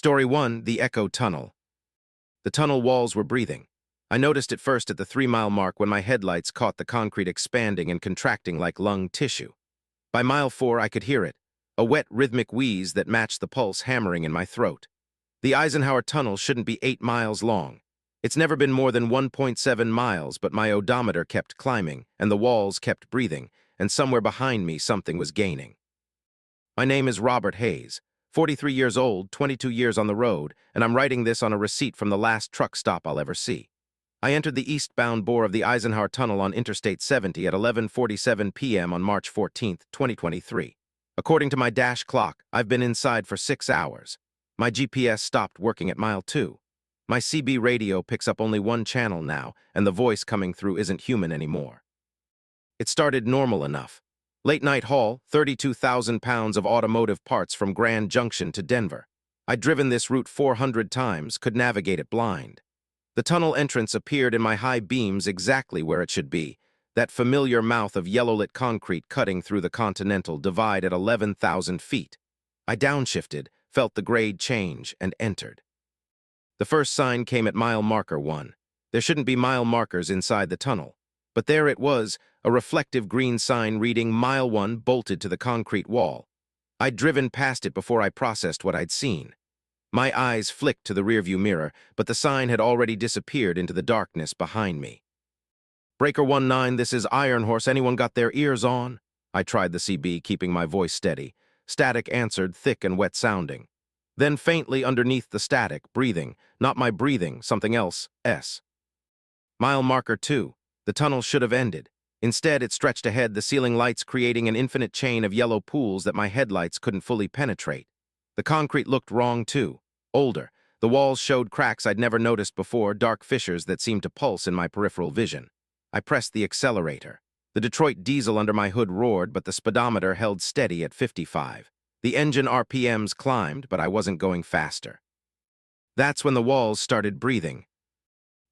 Story 1, The Echo Tunnel. The tunnel walls were breathing. I noticed it first at the 3-mile mark when my headlights caught the concrete expanding and contracting like lung tissue. By mile 4, I could hear it, a wet, rhythmic wheeze that matched the pulse hammering in my throat. The Eisenhower Tunnel shouldn't be 8 miles long. It's never been more than 1.7 miles, but my odometer kept climbing, and the walls kept breathing, and somewhere behind me something was gaining. My name is Robert Hayes, 43 years old, 22 years on the road, and I'm writing this on a receipt from the last truck stop I'll ever see. I entered the eastbound bore of the Eisenhower Tunnel on Interstate 70 at 11:47 p.m. on March 14, 2023. According to my dash clock, I've been inside for 6 hours. My GPS stopped working at mile 2. My CB radio picks up only one channel now, and the voice coming through isn't human anymore. It started normal enough. Late-night haul, 32,000 pounds of automotive parts from Grand Junction to Denver. I'd driven this route 400 times, could navigate it blind. The tunnel entrance appeared in my high beams exactly where it should be, that familiar mouth of yellow-lit concrete cutting through the Continental Divide at 11,000 feet. I downshifted, felt the grade change, and entered. The first sign came at mile marker 1. There shouldn't be mile markers inside the tunnel, but there it was, a reflective green sign reading Mile 1 bolted to the concrete wall. I'd driven past it before I processed what I'd seen. My eyes flicked to the rearview mirror, but the sign had already disappeared into the darkness behind me. Breaker 19, this is Iron Horse. Anyone got their ears on? I tried the CB, keeping my voice steady. Static answered, thick and wet sounding. Then faintly underneath the static, breathing, not my breathing, something else, S. Mile marker 2. The tunnel should have ended. Instead, it stretched ahead, the ceiling lights creating an infinite chain of yellow pools that my headlights couldn't fully penetrate. The concrete looked wrong, too. Older. The walls showed cracks I'd never noticed before, dark fissures that seemed to pulse in my peripheral vision. I pressed the accelerator. The Detroit diesel under my hood roared, but the speedometer held steady at 55. The engine RPMs climbed, but I wasn't going faster. That's when the walls started breathing.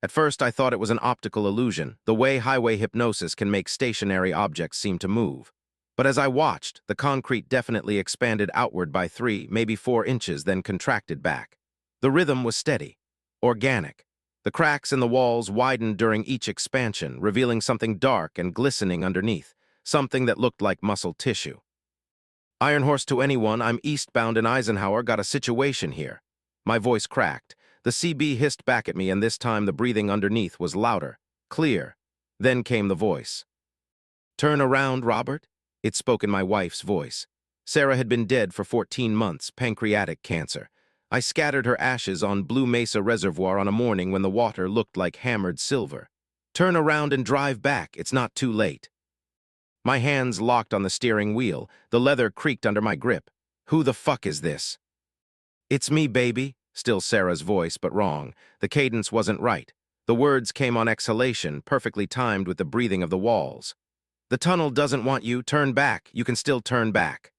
At first, I thought it was an optical illusion, the way highway hypnosis can make stationary objects seem to move. But as I watched, the concrete definitely expanded outward by 3, maybe 4 inches, then contracted back. The rhythm was steady, organic. The cracks in the walls widened during each expansion, revealing something dark and glistening underneath, something that looked like muscle tissue. Iron Horse to anyone, I'm eastbound in Eisenhower, got a situation here. My voice cracked. The CB hissed back at me, and this time the breathing underneath was louder, clear. Then came the voice. Turn around, Robert? It spoke in my wife's voice. Sarah had been dead for 14 months, pancreatic cancer. I scattered her ashes on Blue Mesa Reservoir on a morning when the water looked like hammered silver. Turn around and drive back, it's not too late. My hands locked on the steering wheel. The leather creaked under my grip. Who the fuck is this? It's me, baby. Still Sarah's voice, but wrong. The cadence wasn't right. The words came on exhalation, perfectly timed with the breathing of the walls. The tunnel doesn't want you. Turn back. You can still turn back.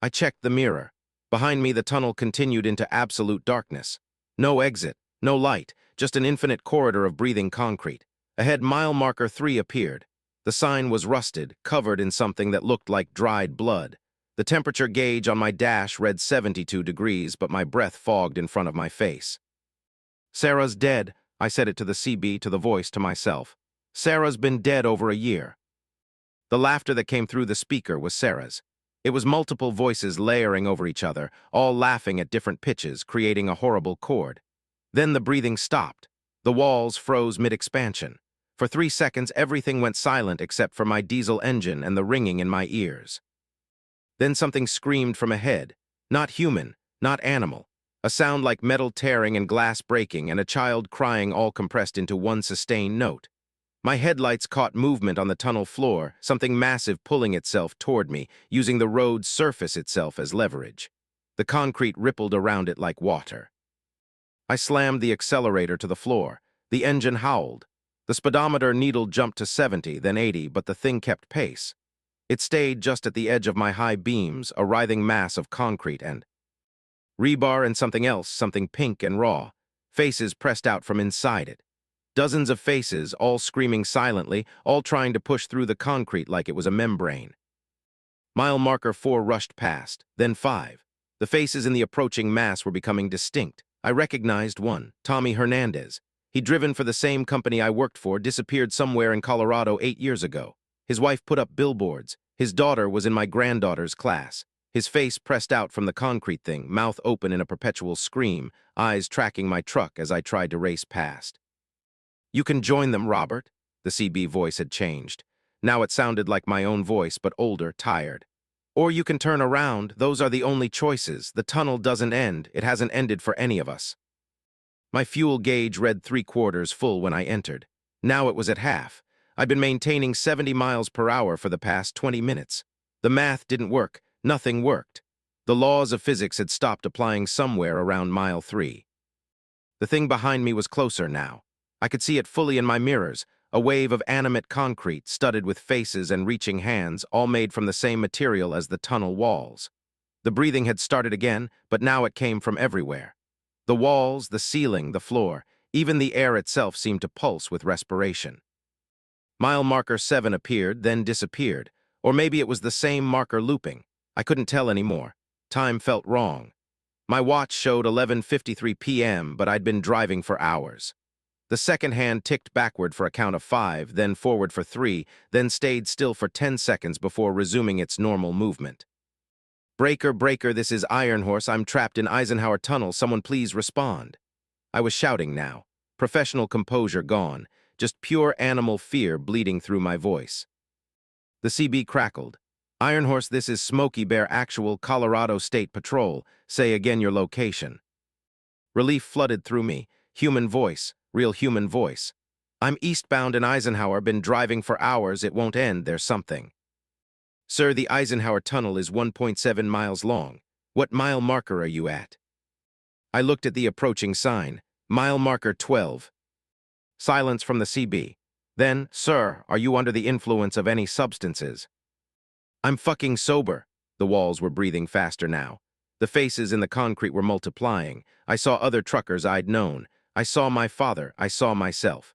I checked the mirror. Behind me, the tunnel continued into absolute darkness. No exit, no light, just an infinite corridor of breathing concrete. Ahead, mile marker 3 appeared. The sign was rusted, covered in something that looked like dried blood. The temperature gauge on my dash read 72 degrees, but my breath fogged in front of my face. Sarah's dead, I said it to the CB, to the voice, to myself. Sarah's been dead over a year. The laughter that came through the speaker was Sarah's. It was multiple voices layering over each other, all laughing at different pitches, creating a horrible chord. Then the breathing stopped. The walls froze mid-expansion. For 3 seconds, everything went silent except for my diesel engine and the ringing in my ears. Then something screamed from ahead. Not human, not animal. A sound like metal tearing and glass breaking and a child crying, all compressed into one sustained note. My headlights caught movement on the tunnel floor, something massive pulling itself toward me, using the road's surface itself as leverage. The concrete rippled around it like water. I slammed the accelerator to the floor. The engine howled. The speedometer needle jumped to 70, then 80, but the thing kept pace. It stayed just at the edge of my high beams, a writhing mass of concrete and rebar and something else, something pink and raw. Faces pressed out from inside it. Dozens of faces, all screaming silently, all trying to push through the concrete like it was a membrane. Mile marker 4 rushed past, then 5. The faces in the approaching mass were becoming distinct. I recognized one, Tommy Hernandez. He'd driven for the same company I worked for, disappeared somewhere in Colorado 8 years ago. His wife put up billboards. His daughter was in my granddaughter's class. His face pressed out from the concrete thing, mouth open in a perpetual scream, eyes tracking my truck as I tried to race past. "You can join them, Robert." The CB voice had changed. Now it sounded like my own voice, but older, tired. "Or you can turn around. Those are the only choices. The tunnel doesn't end. It hasn't ended for any of us." My fuel gauge read 3/4 full when I entered. Now it was at half. I'd been maintaining 70 miles per hour for the past 20 minutes. The math didn't work. Nothing worked. The laws of physics had stopped applying somewhere around mile 3. The thing behind me was closer now. I could see it fully in my mirrors, a wave of animate concrete studded with faces and reaching hands, all made from the same material as the tunnel walls. The breathing had started again, but now it came from everywhere. The walls, the ceiling, the floor, even the air itself seemed to pulse with respiration. Mile marker 7 appeared, then disappeared. Or maybe it was the same marker looping. I couldn't tell anymore. Time felt wrong. My watch showed 11:53 p.m., but I'd been driving for hours. The second hand ticked backward for a count of 5, then forward for 3, then stayed still for 10 seconds before resuming its normal movement. "Breaker, breaker, this is Iron Horse. I'm trapped in Eisenhower Tunnel. Someone please respond." I was shouting now. Professional composure gone. Just pure animal fear bleeding through my voice. The CB crackled. "Iron Horse, this is Smokey Bear Actual, Colorado State Patrol. Say again your location." Relief flooded through me. Human voice. Real human voice. "I'm eastbound in Eisenhower. Been driving for hours. It won't end. There's something." "Sir, the Eisenhower Tunnel is 1.7 miles long. What mile marker are you at?" I looked at the approaching sign. Mile marker 12. Silence from the CB. Then, "Sir, are you under the influence of any substances?" "I'm fucking sober." The walls were breathing faster now. The faces in the concrete were multiplying. I saw other truckers I'd known. I saw my father. I saw myself.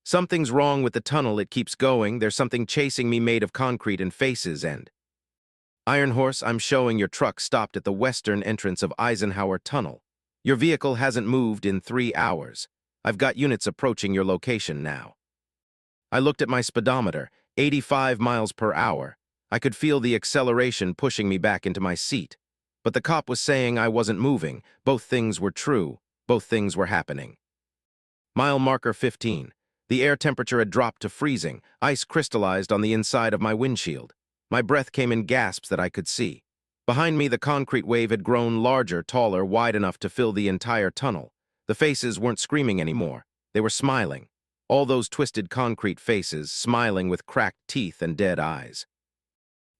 "Something's wrong with the tunnel. It keeps going. There's something chasing me made of concrete and faces and—" "Iron Horse, I'm showing your truck stopped at the western entrance of Eisenhower Tunnel. Your vehicle hasn't moved in 3 hours. I've got units approaching your location now." I looked at my speedometer, 85 miles per hour. I could feel the acceleration pushing me back into my seat. But the cop was saying I wasn't moving. Both things were true. Both things were happening. Mile marker 15. The air temperature had dropped to freezing. Ice crystallized on the inside of my windshield. My breath came in gasps that I could see. Behind me, the concrete wave had grown larger, taller, wide enough to fill the entire tunnel. The faces weren't screaming anymore. They were smiling. All those twisted concrete faces, smiling with cracked teeth and dead eyes.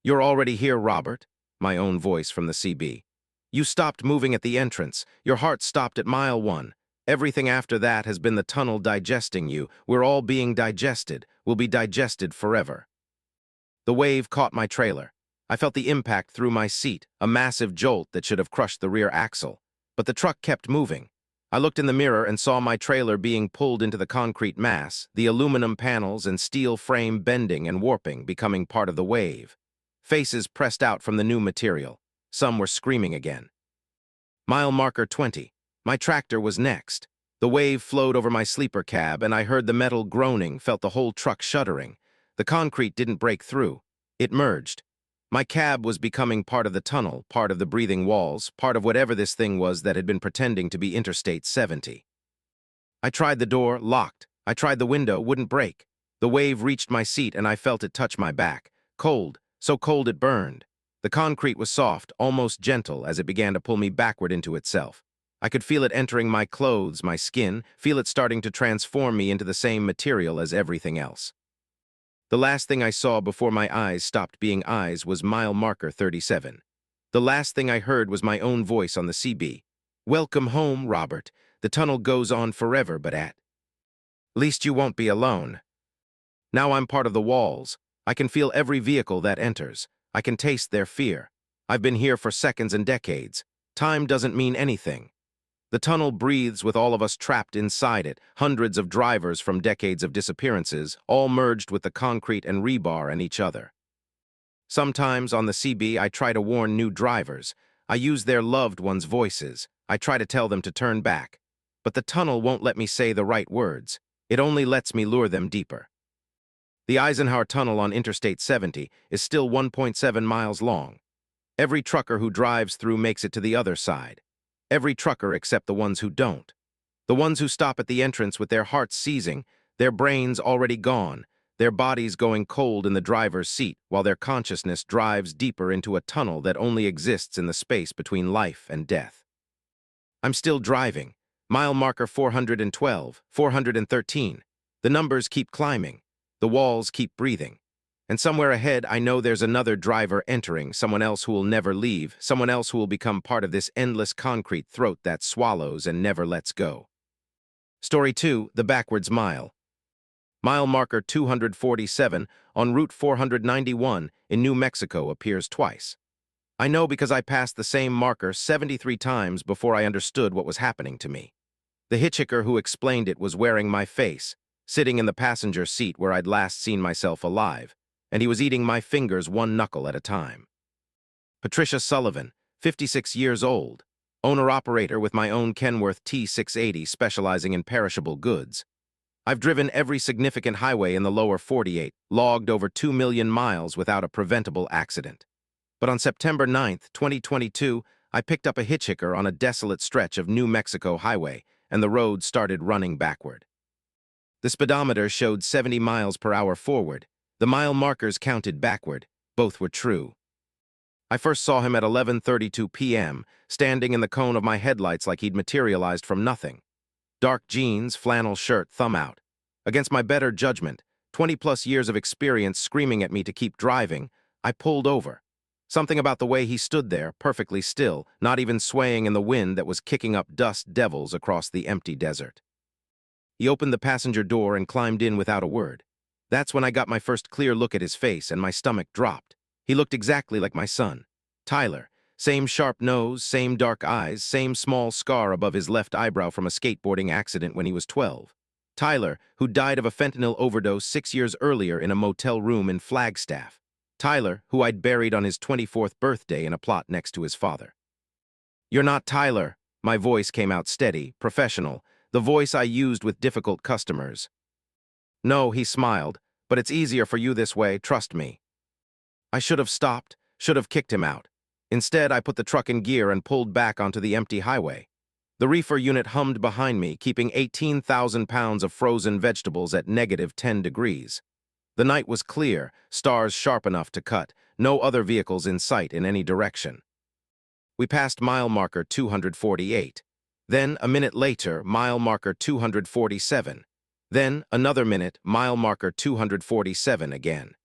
"You're already here, Robert," my own voice from the CB. "You stopped moving at the entrance. Your heart stopped at mile 1. Everything after that has been the tunnel digesting you. We're all being digested. We'll be digested forever." The wave caught my trailer. I felt the impact through my seat, a massive jolt that should have crushed the rear axle. But the truck kept moving. I looked in the mirror and saw my trailer being pulled into the concrete mass, the aluminum panels and steel frame bending and warping, becoming part of the wave. Faces pressed out from the new material. Some were screaming again. Mile marker 20. My tractor was next. The wave flowed over my sleeper cab, and I heard the metal groaning, felt the whole truck shuddering. The concrete didn't break through. It merged. My cab was becoming part of the tunnel, part of the breathing walls, part of whatever this thing was that had been pretending to be Interstate 70. I tried the door, locked. I tried the window, wouldn't break. The wave reached my seat and I felt it touch my back. Cold, so cold it burned. The concrete was soft, almost gentle, as it began to pull me backward into itself. I could feel it entering my clothes, my skin, feel it starting to transform me into the same material as everything else. The last thing I saw before my eyes stopped being eyes was mile marker 37. The last thing I heard was my own voice on the CB. "Welcome home, Robert. The tunnel goes on forever, but at least you won't be alone." Now I'm part of the walls. I can feel every vehicle that enters. I can taste their fear. I've been here for seconds and decades. Time doesn't mean anything. The tunnel breathes with all of us trapped inside it, hundreds of drivers from decades of disappearances, all merged with the concrete and rebar and each other. Sometimes on the CB, I try to warn new drivers. I use their loved ones' voices. I try to tell them to turn back. But the tunnel won't let me say the right words. It only lets me lure them deeper. The Eisenhower Tunnel on Interstate 70 is still 1.7 miles long. Every trucker who drives through makes it to the other side. Every trucker except the ones who don't. The ones who stop at the entrance with their hearts seizing, their brains already gone, their bodies going cold in the driver's seat while their consciousness drives deeper into a tunnel that only exists in the space between life and death. I'm still driving. Mile marker 412, 413. The numbers keep climbing. The walls keep breathing. And somewhere ahead, I know there's another driver entering, someone else who will never leave, someone else who will become part of this endless concrete throat that swallows and never lets go. Story 2, The Backwards Mile. Mile marker 247 on Route 491 in New Mexico appears twice. I know because I passed the same marker 73 times before I understood what was happening to me. The hitchhiker who explained it was wearing my face, sitting in the passenger seat where I'd last seen myself alive, and he was eating my fingers one knuckle at a time. Patricia Sullivan, 56 years old, owner-operator with my own Kenworth T680 specializing in perishable goods. I've driven every significant highway in the lower 48, logged over 2 million miles without a preventable accident. But on September 9, 2022, I picked up a hitchhiker on a desolate stretch of New Mexico highway, and the road started running backward. The speedometer showed 70 miles per hour forward. The mile markers counted backward. Both were true. I first saw him at 11:32 p.m., standing in the cone of my headlights like he'd materialized from nothing. Dark jeans, flannel shirt, thumb out. Against my better judgment, 20-plus years of experience screaming at me to keep driving, I pulled over. Something about the way he stood there, perfectly still, not even swaying in the wind that was kicking up dust devils across the empty desert. He opened the passenger door and climbed in without a word. That's when I got my first clear look at his face and my stomach dropped. He looked exactly like my son, Tyler. Same sharp nose, same dark eyes, same small scar above his left eyebrow from a skateboarding accident when he was 12. Tyler, who died of a fentanyl overdose 6 years earlier in a motel room in Flagstaff. Tyler, who I'd buried on his 24th birthday in a plot next to his father. "You're not Tyler." My voice came out steady, professional, the voice I used with difficult customers. "No," he smiled, "but it's easier for you this way, trust me." I should have stopped, should have kicked him out. Instead, I put the truck in gear and pulled back onto the empty highway. The reefer unit hummed behind me, keeping 18,000 pounds of frozen vegetables at -10 degrees. The night was clear, stars sharp enough to cut, no other vehicles in sight in any direction. We passed mile marker 248. Then, a minute later, mile marker 247. Then, another minute, mile marker 247 again.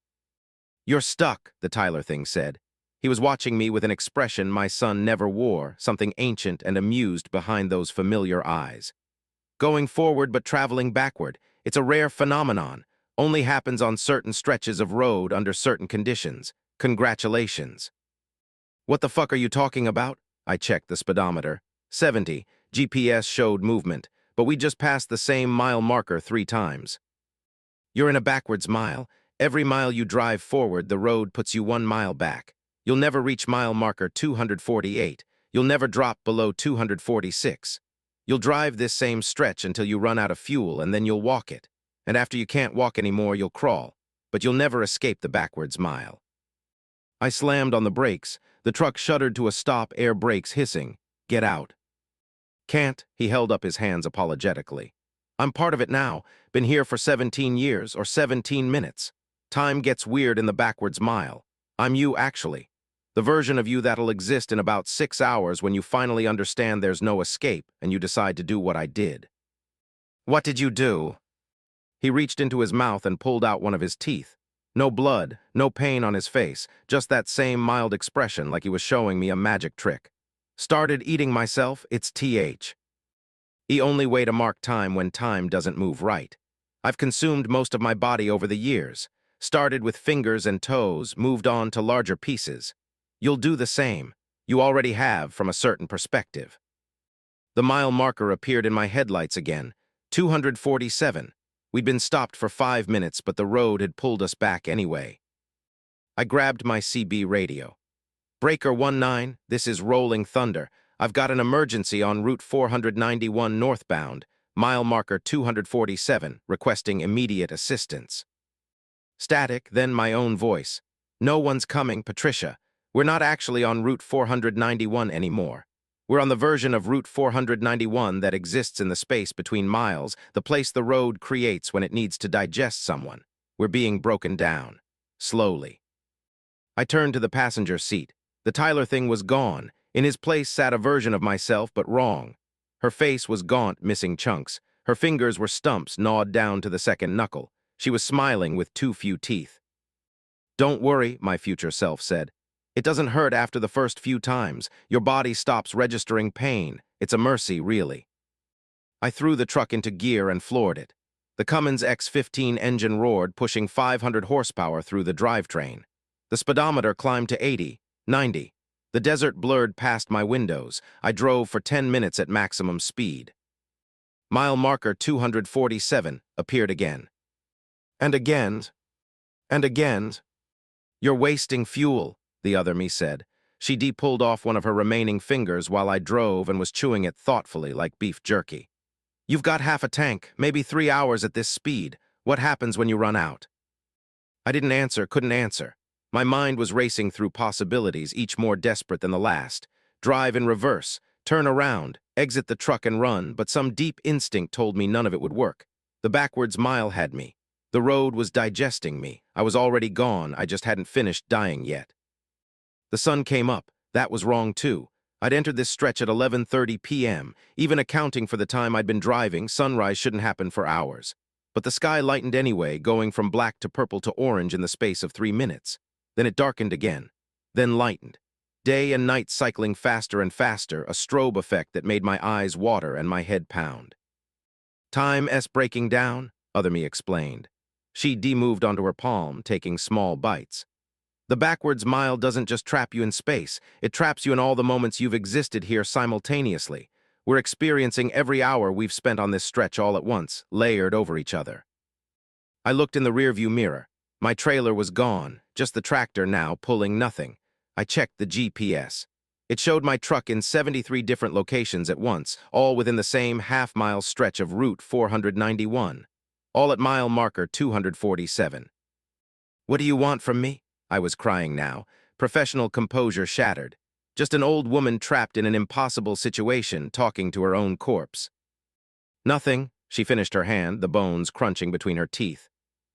"You're stuck," the Tyler thing said. He was watching me with an expression my son never wore, something ancient and amused behind those familiar eyes. "Going forward but traveling backward. It's a rare phenomenon. Only happens on certain stretches of road under certain conditions. Congratulations." "What the fuck are you talking about?" I checked the speedometer. 70. GPS showed movement, but we just passed the same mile marker 3 times. "You're in a backwards mile. Every mile you drive forward, the road puts you 1 mile back. You'll never reach mile marker 248. You'll never drop below 246. You'll drive this same stretch until you run out of fuel, and then you'll walk it. And after you can't walk anymore, you'll crawl. But you'll never escape the backwards mile." I slammed on the brakes. The truck shuddered to a stop, air brakes hissing. "Get out." "Can't," he held up his hands apologetically. "I'm part of it now. Been here for 17 years, or 17 minutes. Time gets weird in the backwards mile. I'm you, actually. The version of you that'll exist in about 6 hours when you finally understand there's no escape and you decide to do what I did." "What did you do?" He reached into his mouth and pulled out one of his teeth. No blood, no pain on his face, just that same mild expression like he was showing me a magic trick. "Started eating myself, it's TH. The only way to mark time when time doesn't move right. I've consumed most of my body over the years. Started with fingers and toes, moved on to larger pieces. You'll do the same. You already have from a certain perspective." The mile marker appeared in my headlights again. 247. We'd been stopped for 5 minutes, but the road had pulled us back anyway. I grabbed my CB radio. Breaker 19, this is Rolling Thunder. I've got an emergency on Route 491 northbound, mile marker 247, requesting immediate assistance. Static, then my own voice. No one's coming, Patricia. We're not actually on Route 491 anymore. We're on the version of Route 491 that exists in the space between miles, the place the road creates when it needs to digest someone. We're being broken down. Slowly. I turned to the passenger seat. The Tyler thing was gone. In his place sat a version of myself, but wrong. Her face was gaunt, missing chunks. Her fingers were stumps gnawed down to the second knuckle. She was smiling with too few teeth. "Don't worry," my future self said. "It doesn't hurt after the first few times. Your body stops registering pain. It's a mercy, really." I threw the truck into gear and floored it. The Cummins X15 engine roared, pushing 500 horsepower through the drivetrain. The speedometer climbed to 80, 90. The desert blurred past my windows. I drove for 10 minutes at maximum speed. Mile marker 247 appeared again. And again. And again. "You're wasting fuel," the other me said. She pulled off one of her remaining fingers while I drove and was chewing it thoughtfully like beef jerky. "You've got half a tank, maybe 3 hours at this speed. What happens when you run out?" I didn't answer, couldn't answer. My mind was racing through possibilities, each more desperate than the last. Drive in reverse, turn around, exit the truck and run, but some deep instinct told me none of it would work. The backwards mile had me. The road was digesting me. I was already gone, I just hadn't finished dying yet. The sun came up. That was wrong too. I'd entered this stretch at 11:30 p.m. Even accounting for the time I'd been driving, sunrise shouldn't happen for hours. But the sky lightened anyway, going from black to purple to orange in the space of 3 minutes. Then it darkened again, then lightened. Day and night cycling faster and faster, a strobe effect that made my eyes water and my head pound. "Time breaking down," other me explained. She moved onto her palm, taking small bites. "The backwards mile doesn't just trap you in space, it traps you in all the moments you've existed here simultaneously. We're experiencing every hour we've spent on this stretch all at once, layered over each other." I looked in the rearview mirror. My trailer was gone, just the tractor now, pulling nothing. I checked the GPS. It showed my truck in 73 different locations at once, all within the same half-mile stretch of Route 491, all at mile marker 247. "What do you want from me?" I was crying now, professional composure shattered. Just an old woman trapped in an impossible situation, talking to her own corpse. "Nothing," she finished her hand, the bones crunching between her teeth.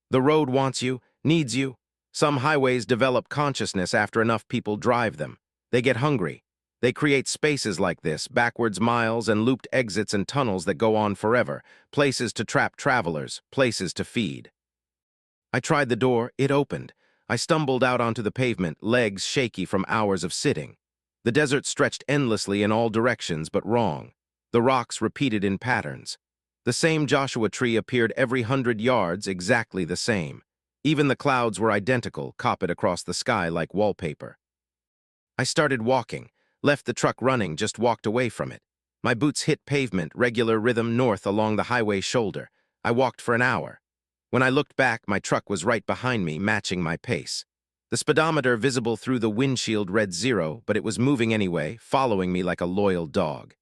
"The road wants you, needs you. Some highways develop consciousness after enough people drive them. They get hungry. They create spaces like this, backwards miles and looped exits and tunnels that go on forever, places to trap travelers, places to feed." I tried the door, it opened. I stumbled out onto the pavement, legs shaky from hours of sitting. The desert stretched endlessly in all directions, but wrong. The rocks repeated in patterns. The same Joshua tree appeared every 100 yards, exactly the same. Even the clouds were identical, copied across the sky like wallpaper. I started walking, left the truck running, just walked away from it. My boots hit pavement, regular rhythm north along the highway shoulder. I walked for an hour. When I looked back, my truck was right behind me, matching my pace. The speedometer visible through the windshield read 0, but it was moving anyway, following me like a loyal dog.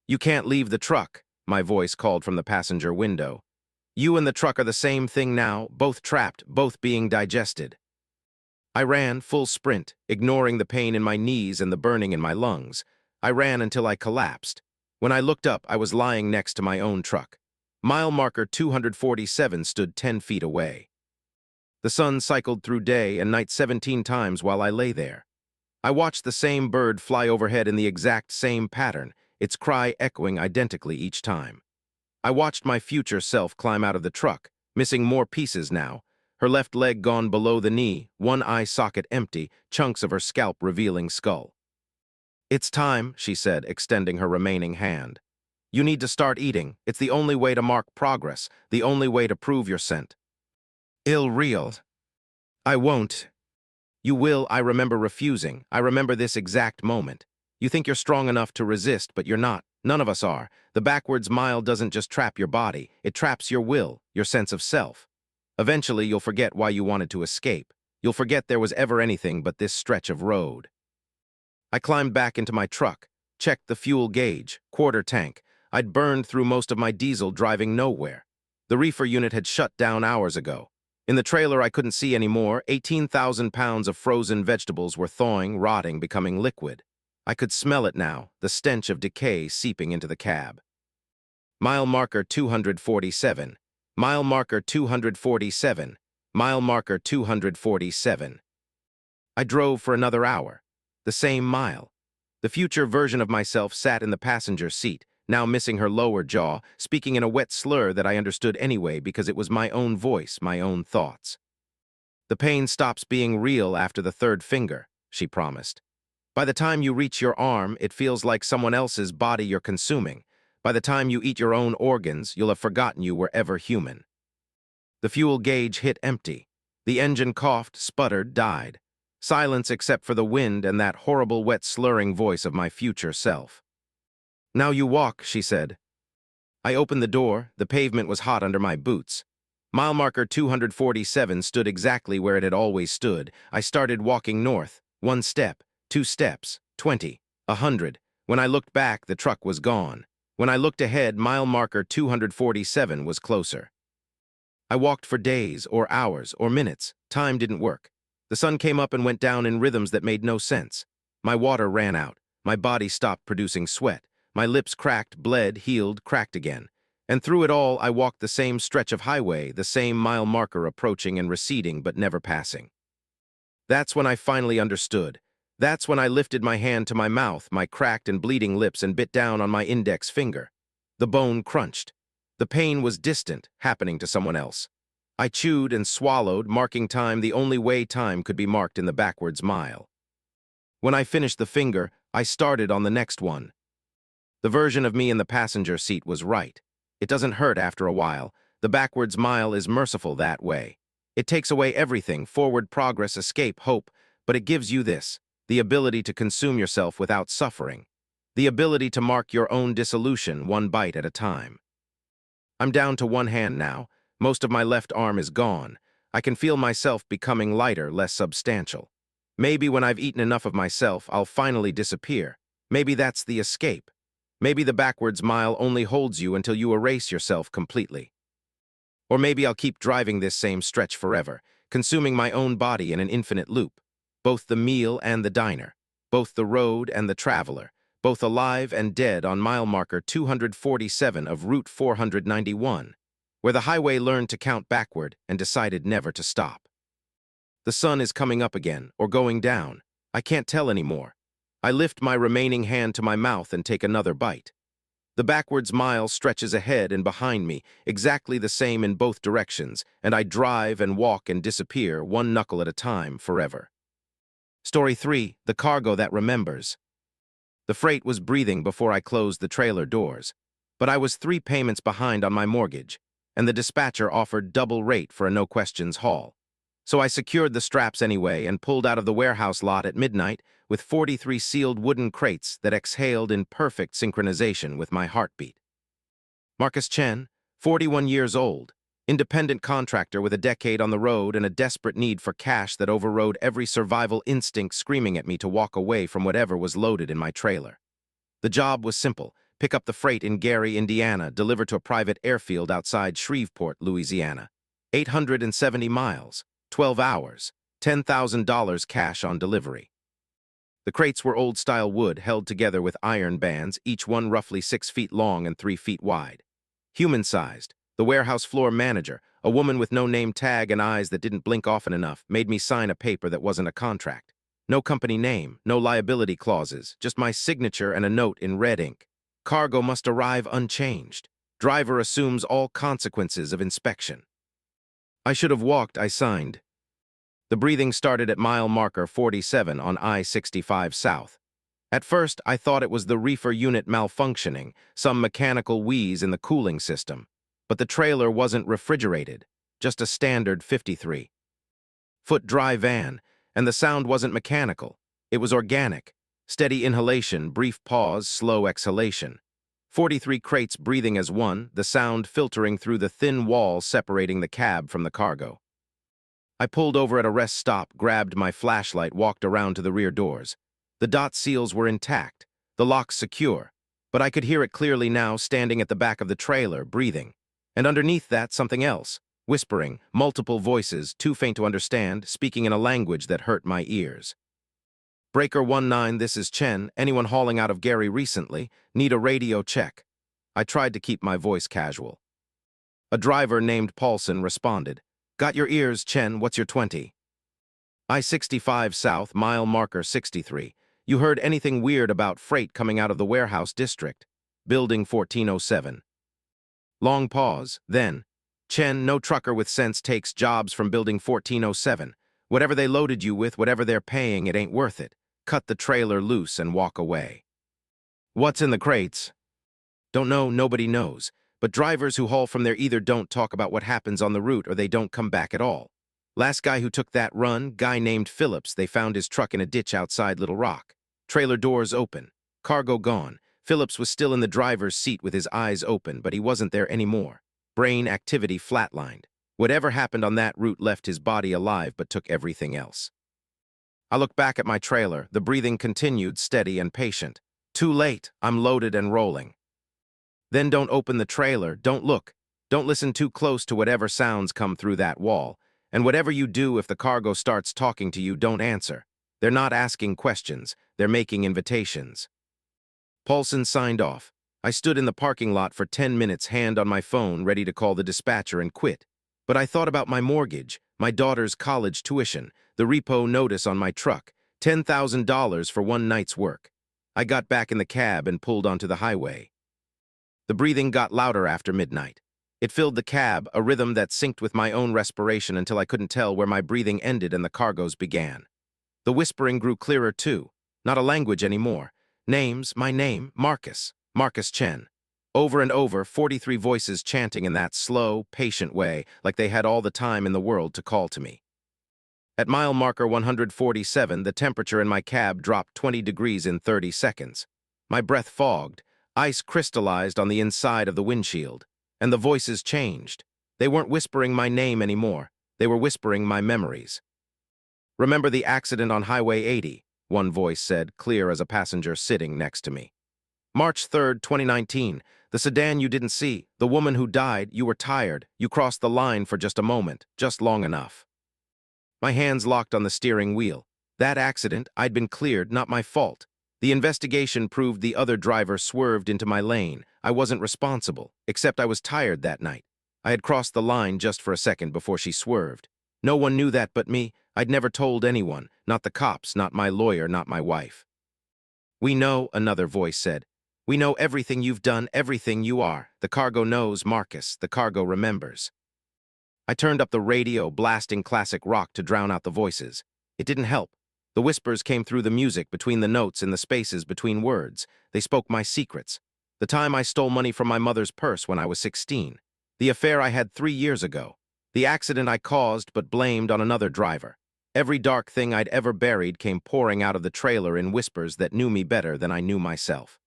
"You can't leave the truck," my voice called from the passenger window. "You and the truck are the same thing now, both trapped, both being digested." I ran, full sprint, ignoring the pain in my knees and the burning in my lungs. I ran until I collapsed. When I looked up, I was lying next to my own truck. Mile marker 247 stood 10 feet away. The sun cycled through day and night 17 times while I lay there. I watched the same bird fly overhead in the exact same pattern, its cry echoing identically each time. I watched my future self climb out of the truck, missing more pieces now, her left leg gone below the knee, one eye socket empty, chunks of her scalp revealing skull. "It's time," she said, extending her remaining hand. "You need to start eating. It's the only way to mark progress, the only way to prove you're sent." Real. "I won't." "You will," I remember refusing. I remember this exact moment. "You think you're strong enough to resist, but you're not. None of us are. The backwards mile doesn't just trap your body, it traps your will, your sense of self. Eventually, you'll forget why you wanted to escape. You'll forget there was ever anything but this stretch of road." I climbed back into my truck, checked the fuel gauge, quarter tank. I'd burned through most of my diesel driving nowhere. The reefer unit had shut down hours ago. In the trailer I couldn't see anymore. 18,000 pounds of frozen vegetables were thawing, rotting, becoming liquid. I could smell it now, the stench of decay seeping into the cab. Mile marker 247. Mile marker 247. Mile marker 247. I drove for another hour. The same mile. The future version of myself sat in the passenger seat, now missing her lower jaw, speaking in a wet slur that I understood anyway because it was my own voice, my own thoughts. The pain stops being real after the third finger, she promised. By the time you reach your arm, it feels like someone else's body you're consuming. By the time you eat your own organs, you'll have forgotten you were ever human. The fuel gauge hit empty. The engine coughed, sputtered, died. Silence except for the wind and that horrible wet slurring voice of my future self. "Now you walk," she said. I opened the door. The pavement was hot under my boots. Mile marker 247 stood exactly where it had always stood. I started walking north. 1 step, 2 steps, 20, 100. When I looked back, the truck was gone. When I looked ahead, mile marker 247 was closer. I walked for days, or hours, or minutes. Time didn't work. The sun came up and went down in rhythms that made no sense. My water ran out. My body stopped producing sweat. My lips cracked, bled, healed, cracked again. And through it all, I walked the same stretch of highway, the same mile marker approaching and receding but never passing. That's when I finally understood. That's when I lifted my hand to my mouth, my cracked and bleeding lips, and bit down on my index finger. The bone crunched. The pain was distant, happening to someone else. I chewed and swallowed, marking time the only way time could be marked in the backwards mile. When I finished the finger, I started on the next one. The version of me in the passenger seat was right. It doesn't hurt after a while. The backwards mile is merciful that way. It takes away everything, forward progress, escape, hope, but it gives you this, the ability to consume yourself without suffering. The ability to mark your own dissolution, one bite at a time. I'm down to one hand now. Most of my left arm is gone. I can feel myself becoming lighter, less substantial. Maybe when I've eaten enough of myself, I'll finally disappear. Maybe that's the escape. Maybe the backwards mile only holds you until you erase yourself completely. Or maybe I'll keep driving this same stretch forever, consuming my own body in an infinite loop. Both the meal and the diner. Both the road and the traveler. Both alive and dead on mile marker 247 of Route 491. Where the highway learned to count backward and decided never to stop. The sun is coming up again, or going down. I can't tell anymore. I lift my remaining hand to my mouth and take another bite. The backwards mile stretches ahead and behind me, exactly the same in both directions, and I drive and walk and disappear, one knuckle at a time, forever. Story 3, the cargo that remembers. The freight was breathing before I closed the trailer doors, but I was 3 payments behind on my mortgage, and the dispatcher offered double rate for a no-questions haul. So I secured the straps anyway and pulled out of the warehouse lot at midnight with 43 sealed wooden crates that exhaled in perfect synchronization with my heartbeat. Marcus Chen, 41 years old, independent contractor with a decade on the road and a desperate need for cash that overrode every survival instinct screaming at me to walk away from whatever was loaded in my trailer. The job was simple. Pick up the freight in Gary, Indiana, deliver to a private airfield outside Shreveport, Louisiana. 870 miles, 12 hours, $10,000 cash on delivery. The crates were old-style wood held together with iron bands, each one roughly 6 feet long and 3 feet wide. Human-sized, the warehouse floor manager, a woman with no name tag and eyes that didn't blink often enough, made me sign a paper that wasn't a contract. No company name, no liability clauses, just my signature and a note in red ink. Cargo must arrive unchanged. Driver assumes all consequences of inspection. I should have walked, I signed. The breathing started at mile marker 47 on I-65 South. At first, I thought it was the reefer unit malfunctioning, some mechanical wheeze in the cooling system. But the trailer wasn't refrigerated, just a standard 53-foot dry van, and the sound wasn't mechanical. It was organic. Steady inhalation, brief pause, slow exhalation. 43 crates breathing as one, the sound filtering through the thin wall separating the cab from the cargo. I pulled over at a rest stop, grabbed my flashlight, walked around to the rear doors. The dot seals were intact, the locks secure, but I could hear it clearly now standing at the back of the trailer, breathing. And underneath that, something else, whispering, multiple voices, too faint to understand, speaking in a language that hurt my ears. Breaker 19, this is Chen. Anyone hauling out of Gary recently? Need a radio check. I tried to keep my voice casual. A driver named Paulson responded. Got your ears, Chen, what's your 20? I-65 South, mile marker 63. You heard anything weird about freight coming out of the warehouse district? Building 1407. Long pause, then. Chen, no trucker with sense takes jobs from building 1407. Whatever they loaded you with, whatever they're paying, it ain't worth it. Cut the trailer loose and walk away. What's in the crates? Don't know, nobody knows. But drivers who haul from there either don't talk about what happens on the route or they don't come back at all. Last guy who took that run, guy named Phillips, they found his truck in a ditch outside Little Rock. Trailer doors open. Cargo gone. Phillips was still in the driver's seat with his eyes open, but he wasn't there anymore. Brain activity flatlined. Whatever happened on that route left his body alive but took everything else. I looked back at my trailer. The breathing continued, steady and patient. Too late. I'm loaded and rolling. Then don't open the trailer. Don't look. Don't listen too close to whatever sounds come through that wall. And whatever you do, if the cargo starts talking to you, don't answer. They're not asking questions. They're making invitations. Paulson signed off. I stood in the parking lot for 10 minutes, hand on my phone, ready to call the dispatcher and quit. But I thought about my mortgage, my daughter's college tuition, the repo notice on my truck, $10,000 for one night's work. I got back in the cab and pulled onto the highway. The breathing got louder after midnight. It filled the cab, a rhythm that synced with my own respiration until I couldn't tell where my breathing ended and the cargo's began. The whispering grew clearer too. Not a language anymore. Names, my name, Marcus Chen. Over and over, 43 voices chanting in that slow, patient way, like they had all the time in the world to call to me. At mile marker 147, the temperature in my cab dropped 20 degrees in 30 seconds. My breath fogged. Ice crystallized on the inside of the windshield. And the voices changed. They weren't whispering my name anymore. They were whispering my memories. Remember the accident on Highway 80, one voice said, clear as a passenger sitting next to me. March 3rd, 2019, the sedan you didn't see, the woman who died, you were tired, you crossed the line for just a moment, just long enough. My hands locked on the steering wheel. That accident, I'd been cleared, not my fault. The investigation proved the other driver swerved into my lane. I wasn't responsible, except I was tired that night. I had crossed the line just for a second before she swerved. No one knew that but me. I'd never told anyone, not the cops, not my lawyer, not my wife. We know, another voice said. We know everything you've done, everything you are. The cargo knows, Marcus. The cargo remembers. I turned up the radio, blasting classic rock to drown out the voices. It didn't help. The whispers came through the music, between the notes, in the spaces between words. They spoke my secrets. The time I stole money from my mother's purse when I was 16. The affair I had 3 years ago. The accident I caused but blamed on another driver. Every dark thing I'd ever buried came pouring out of the trailer in whispers that knew me better than I knew myself.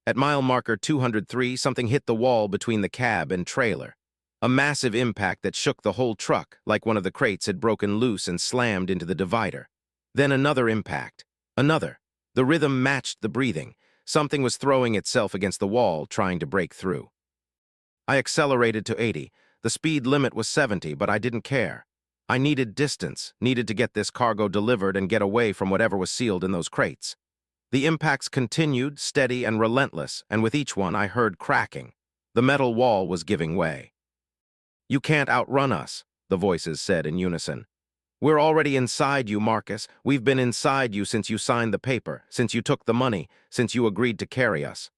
At mile marker 203, something hit the wall between the cab and trailer. A massive impact that shook the whole truck, like one of the crates had broken loose and slammed into the divider. Then another impact. Another. The rhythm matched the breathing. Something was throwing itself against the wall, trying to break through. I accelerated to 80. The speed limit was 70, but I didn't care. I needed distance, needed to get this cargo delivered and get away from whatever was sealed in those crates. The impacts continued, steady and relentless, and with each one I heard cracking. The metal wall was giving way. You can't outrun us, the voices said in unison. We're already inside you, Marcus. We've been inside you since you signed the paper, since you took the money, since you agreed to carry us.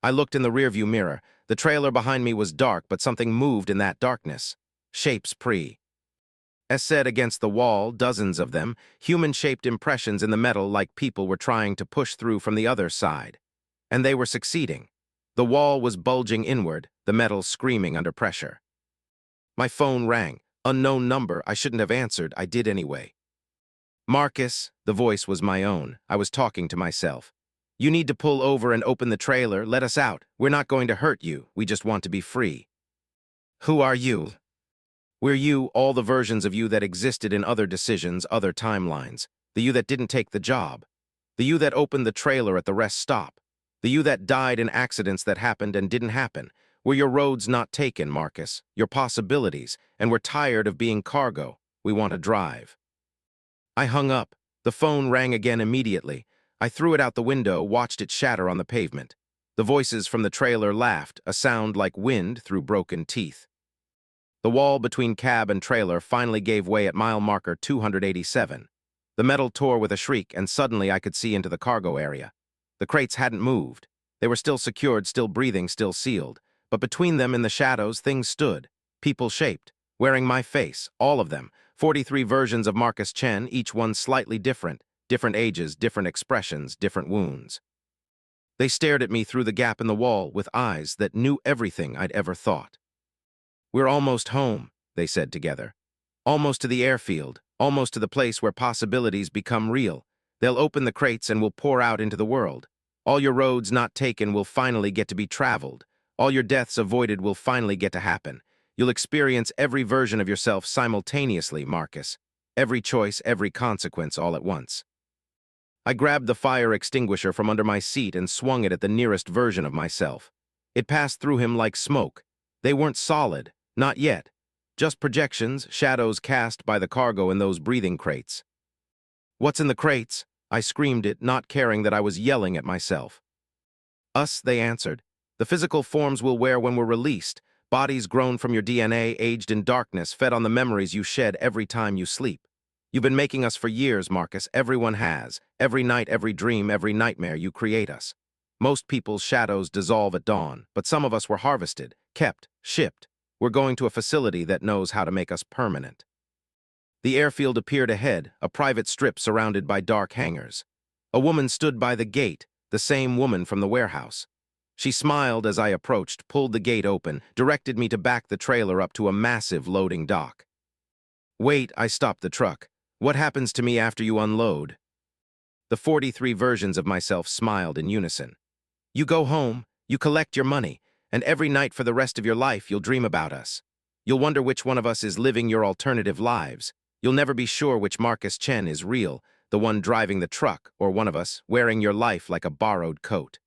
I looked in the rearview mirror. The trailer behind me was dark, but something moved in that darkness. Shapes as said against the wall, dozens of them, human-shaped impressions in the metal like people were trying to push through from the other side. And they were succeeding. The wall was bulging inward, the metal screaming under pressure. My phone rang. Unknown number. I shouldn't have answered. I did anyway. Marcus, the voice was my own. I was talking to myself. You need to pull over and open the trailer. Let us out. We're not going to hurt you. We just want to be free. Who are you? We're you, all the versions of you that existed in other decisions, other timelines. The you that didn't take the job. The you that opened the trailer at the rest stop. The you that died in accidents that happened and didn't happen. Were your roads not taken, Marcus? Your possibilities, and we're tired of being cargo. We want to drive. I hung up. The phone rang again immediately. I threw it out the window, watched it shatter on the pavement. The voices from the trailer laughed, a sound like wind through broken teeth. The wall between cab and trailer finally gave way at mile marker 287. The metal tore with a shriek, and suddenly I could see into the cargo area. The crates hadn't moved. They were still secured, still breathing, still sealed. But between them, in the shadows, things stood, people-shaped, wearing my face, all of them, 43 versions of Marcus Chen, each one slightly different, different ages, different expressions, different wounds. They stared at me through the gap in the wall with eyes that knew everything I'd ever thought. "We're almost home," they said together. "Almost to the airfield, almost to the place where possibilities become real. They'll open the crates and we'll pour out into the world. All your roads not taken will finally get to be traveled. All your deaths avoided will finally get to happen. You'll experience every version of yourself simultaneously, Marcus. Every choice, every consequence all at once." I grabbed the fire extinguisher from under my seat and swung it at the nearest version of myself. It passed through him like smoke. They weren't solid, not yet. Just projections, shadows cast by the cargo in those breathing crates. "What's in the crates?" I screamed it, not caring that I was yelling at myself. "Us," they answered. "The physical forms we'll wear when we're released, bodies grown from your DNA, aged in darkness, fed on the memories you shed every time you sleep. You've been making us for years, Marcus. Everyone has. Every night, every dream, every nightmare, you create us. Most people's shadows dissolve at dawn, but some of us were harvested, kept, shipped. We're going to a facility that knows how to make us permanent." The airfield appeared ahead, a private strip surrounded by dark hangars. A woman stood by the gate, the same woman from the warehouse. She smiled as I approached, pulled the gate open, directed me to back the trailer up to a massive loading dock. "Wait," I stopped the truck. "What happens to me after you unload?" The 43 versions of myself smiled in unison. "You go home, you collect your money, and every night for the rest of your life you'll dream about us. You'll wonder which one of us is living your alternative lives. You'll never be sure which Marcus Chen is real, the one driving the truck, or one of us, wearing your life like a borrowed coat."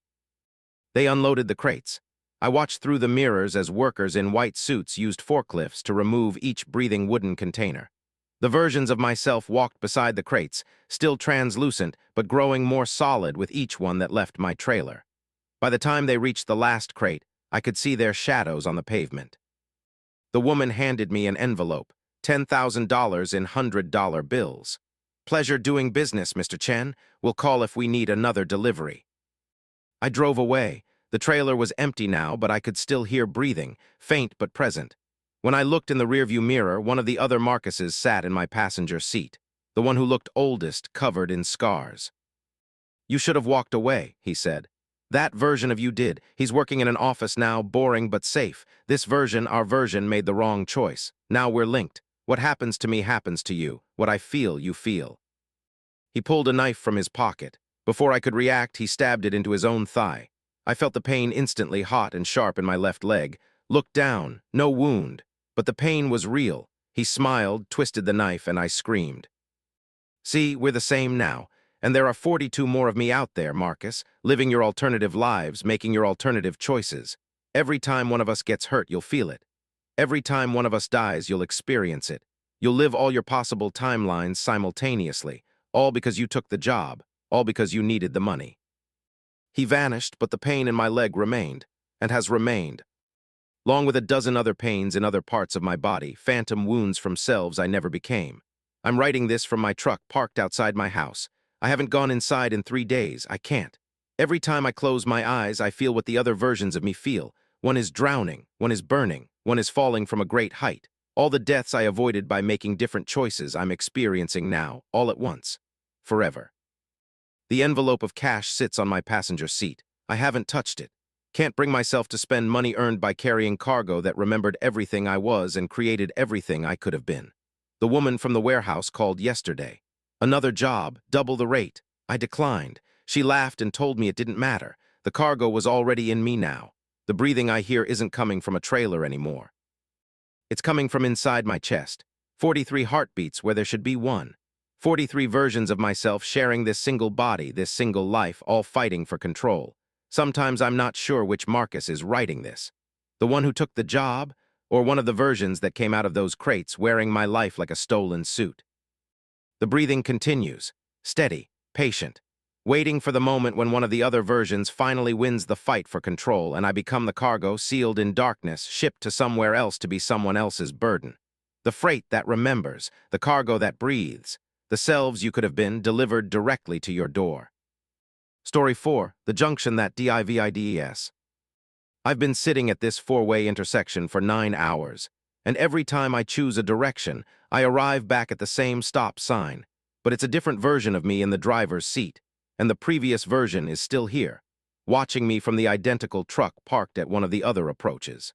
They unloaded the crates. I watched through the mirrors as workers in white suits used forklifts to remove each breathing wooden container. The versions of myself walked beside the crates, still translucent, but growing more solid with each one that left my trailer. By the time they reached the last crate, I could see their shadows on the pavement. The woman handed me an envelope, $10,000 in $100 bills. "Pleasure doing business, Mr. Chen. We'll call if we need another delivery." I drove away. The trailer was empty now, but I could still hear breathing, faint but present. When I looked in the rearview mirror, one of the other Marcuses sat in my passenger seat, the one who looked oldest, covered in scars. "You should have walked away," he said. "That version of you did. He's working in an office now, boring but safe. This version, our version, made the wrong choice. Now we're linked. What happens to me happens to you. What I feel, you feel." He pulled a knife from his pocket. Before I could react, he stabbed it into his own thigh. I felt the pain instantly, hot and sharp in my left leg. Looked down, no wound. But the pain was real. He smiled, twisted the knife, and I screamed. "See, we're the same now. And there are 42 more of me out there, Marcus, living your alternative lives, making your alternative choices. Every time one of us gets hurt, you'll feel it. Every time one of us dies, you'll experience it. You'll live all your possible timelines simultaneously, all because you took the job, all because you needed the money." He vanished, but the pain in my leg remained, and has remained, along with a dozen other pains in other parts of my body, phantom wounds from selves I never became. I'm writing this from my truck parked outside my house. I haven't gone inside in 3 days. I can't. Every time I close my eyes, I feel what the other versions of me feel. One is drowning, one is burning, one is falling from a great height. All the deaths I avoided by making different choices I'm experiencing now, all at once. Forever. The envelope of cash sits on my passenger seat. I haven't touched it. Can't bring myself to spend money earned by carrying cargo that remembered everything I was and created everything I could have been. The woman from the warehouse called yesterday. Another job, double the rate. I declined. She laughed and told me it didn't matter. The cargo was already in me now. The breathing I hear isn't coming from a trailer anymore. It's coming from inside my chest. 43 heartbeats where there should be one. 43 versions of myself sharing this single body, this single life, all fighting for control. Sometimes I'm not sure which Marcus is writing this. The one who took the job, or one of the versions that came out of those crates wearing my life like a stolen suit. The breathing continues, steady, patient, waiting for the moment when one of the other versions finally wins the fight for control and I become the cargo sealed in darkness, shipped to somewhere else to be someone else's burden. The freight that remembers, the cargo that breathes, the selves you could have been delivered directly to your door. Story 4, the junction that divides. I've been sitting at this four-way intersection for 9 hours, and every time I choose a direction, I arrive back at the same stop sign, but it's a different version of me in the driver's seat, and the previous version is still here, watching me from the identical truck parked at one of the other approaches.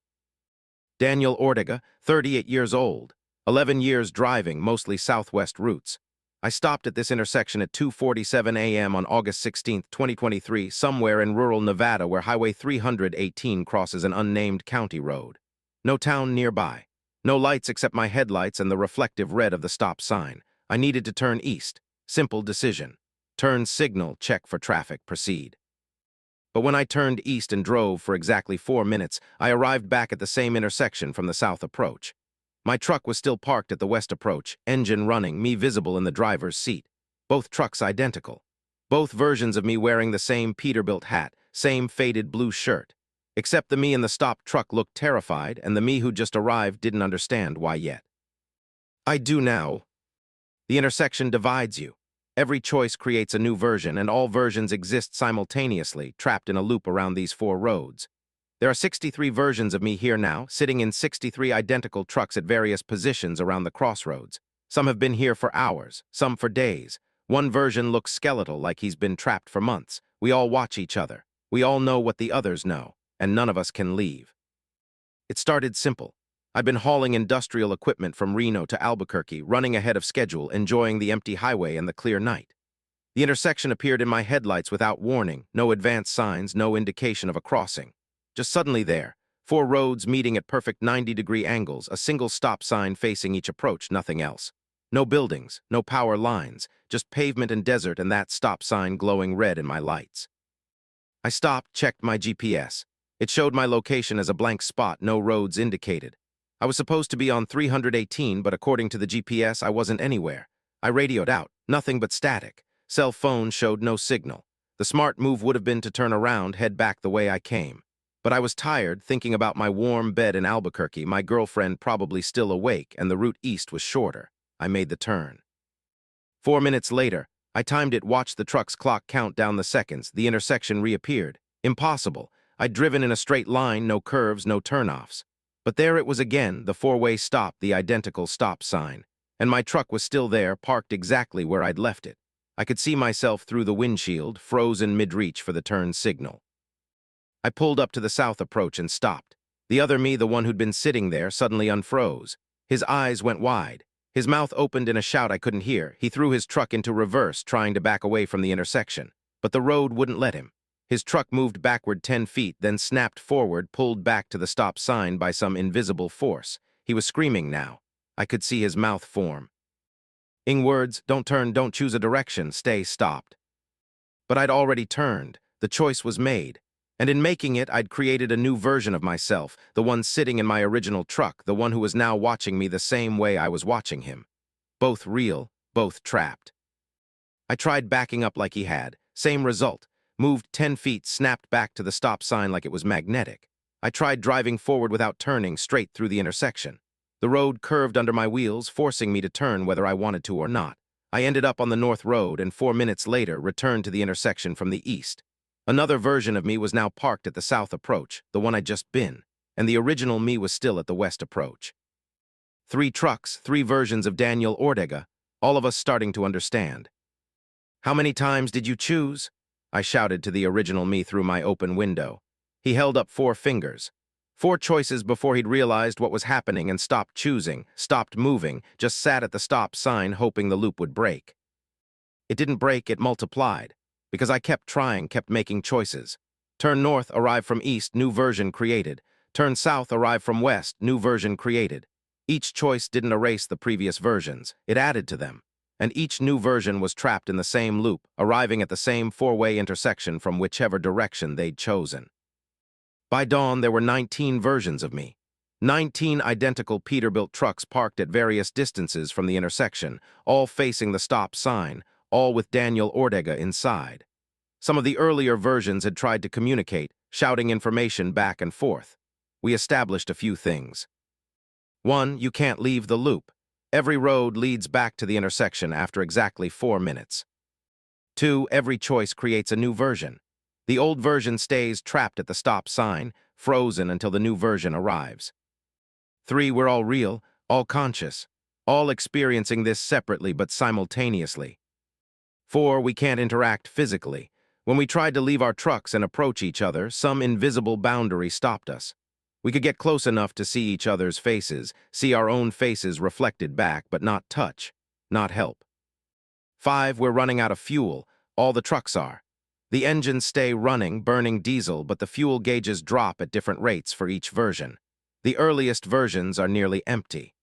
Daniel Ortega, 38 years old, 11 years driving, mostly southwest routes. I stopped at this intersection at 2:47 a.m. on August 16, 2023, somewhere in rural Nevada where Highway 318 crosses an unnamed county road. No town nearby. No lights except my headlights and the reflective red of the stop sign. I needed to turn east. Simple decision. Turn signal, check for traffic, proceed. But when I turned east and drove for exactly 4 minutes, I arrived back at the same intersection from the south approach. My truck was still parked at the west approach, engine running, me visible in the driver's seat. Both trucks identical. Both versions of me wearing the same Peterbilt hat, same faded blue shirt. Except the me in the stopped truck looked terrified, and the me who just arrived didn't understand why yet. I do now. The intersection divides you. Every choice creates a new version, and all versions exist simultaneously, trapped in a loop around these 4 roads. There are 63 versions of me here now, sitting in 63 identical trucks at various positions around the crossroads. Some have been here for hours, some for days. One version looks skeletal, like he's been trapped for months. We all watch each other. We all know what the others know, and none of us can leave. It started simple. I'd been hauling industrial equipment from Reno to Albuquerque, running ahead of schedule, enjoying the empty highway and the clear night. The intersection appeared in my headlights without warning, no advance signs, no indication of a crossing. Just suddenly there, 4 roads meeting at perfect 90-degree angles, a single stop sign facing each approach, nothing else. No buildings, no power lines, just pavement and desert and that stop sign glowing red in my lights. I stopped, checked my GPS. It showed my location as a blank spot, no roads indicated. I was supposed to be on 318, but according to the GPS, I wasn't anywhere. I radioed out, nothing but static. Cell phone showed no signal. The smart move would have been to turn around, head back the way I came. But I was tired, thinking about my warm bed in Albuquerque, my girlfriend probably still awake, and the route east was shorter. I made the turn. 4 minutes later, I timed it, watched the truck's clock count down the seconds. The intersection reappeared. Impossible. I'd driven in a straight line, no curves, no turnoffs. But there it was again, the 4-way stop, the identical stop sign. And my truck was still there, parked exactly where I'd left it. I could see myself through the windshield, frozen mid-reach for the turn signal. I pulled up to the south approach and stopped. The other me, the one who'd been sitting there, suddenly unfroze. His eyes went wide. His mouth opened in a shout I couldn't hear. He threw his truck into reverse, trying to back away from the intersection. But the road wouldn't let him. His truck moved backward 10 feet, then snapped forward, pulled back to the stop sign by some invisible force. He was screaming now. I could see his mouth form. In words, don't turn, don't choose a direction, stay stopped. But I'd already turned. The choice was made. And in making it, I'd created a new version of myself, the one sitting in my original truck, the one who was now watching me the same way I was watching him. Both real, both trapped. I tried backing up like he had. Same result. Moved 10 feet, snapped back to the stop sign like it was magnetic. I tried driving forward without turning, straight through the intersection. The road curved under my wheels, forcing me to turn whether I wanted to or not. I ended up on the north road and 4 minutes later returned to the intersection from the east. Another version of me was now parked at the south approach, the one I'd just been, and the original me was still at the west approach. 3 trucks, 3 versions of Daniel Ortega, all of us starting to understand. How many times did you choose? I shouted to the original me through my open window. He held up 4 fingers. 4 choices before he'd realized what was happening and stopped choosing, stopped moving, just sat at the stop sign hoping the loop would break. It didn't break, it multiplied. Because I kept trying, kept making choices. Turn north, arrive from east, new version created. Turn south, arrive from west, new version created. Each choice didn't erase the previous versions, it added to them. and each new version was trapped in the same loop, arriving at the same four-way intersection from whichever direction they'd chosen. By dawn, there were 19 versions of me. 19 identical Peterbilt trucks parked at various distances from the intersection, all facing the stop sign, all with Daniel Ortega inside. Some of the earlier versions had tried to communicate, shouting information back and forth. We established a few things. 1. You can't leave the loop. Every road leads back to the intersection after exactly 4 minutes. 2. Every choice creates a new version. The old version stays trapped at the stop sign, frozen until the new version arrives. 3. We're all real, all conscious, all experiencing this separately but simultaneously. 4. We can't interact physically. When we tried to leave our trucks and approach each other, some invisible boundary stopped us. We could get close enough to see each other's faces, see our own faces reflected back, but not touch, not help. 5. We're running out of fuel. All the trucks are. The engines stay running, burning diesel, but the fuel gauges drop at different rates for each version. The earliest versions are nearly empty.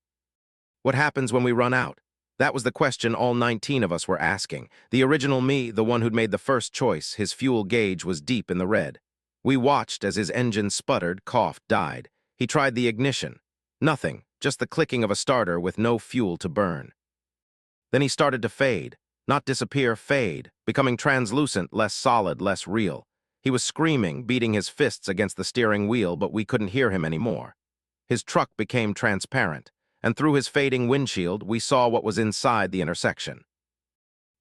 What happens when we run out? That was the question all 19 of us were asking. The original me, the one who'd made the first choice, his fuel gauge was deep in the red. We watched as his engine sputtered, coughed, died. He tried the ignition. Nothing, just the clicking of a starter with no fuel to burn. Then he started to fade. Not disappear, fade, becoming translucent, less solid, less real. He was screaming, beating his fists against the steering wheel, but we couldn't hear him anymore. His truck became transparent, and through his fading windshield, we saw what was inside the intersection.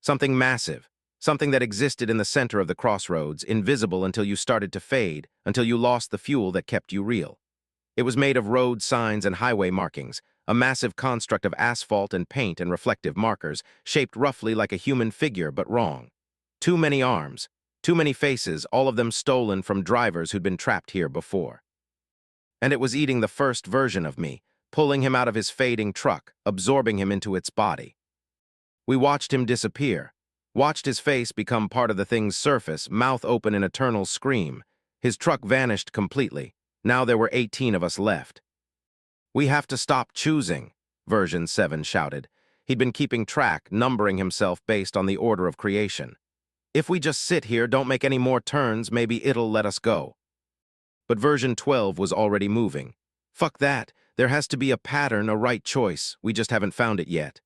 Something massive, something that existed in the center of the crossroads, invisible until you started to fade, until you lost the fuel that kept you real. It was made of road signs and highway markings, a massive construct of asphalt and paint and reflective markers, shaped roughly like a human figure but wrong. Too many arms, too many faces, all of them stolen from drivers who'd been trapped here before. And it was eating the first version of me, pulling him out of his fading truck, absorbing him into its body. We watched him disappear, watched his face become part of the thing's surface, mouth open in eternal scream. His truck vanished completely. Now there were 18 of us left. "We have to stop choosing," version 7 shouted. He'd been keeping track, numbering himself based on the order of creation. "If we just sit here, don't make any more turns, maybe it'll let us go." But version 12 was already moving. "Fuck that. There has to be a pattern, a right choice. We just haven't found it yet."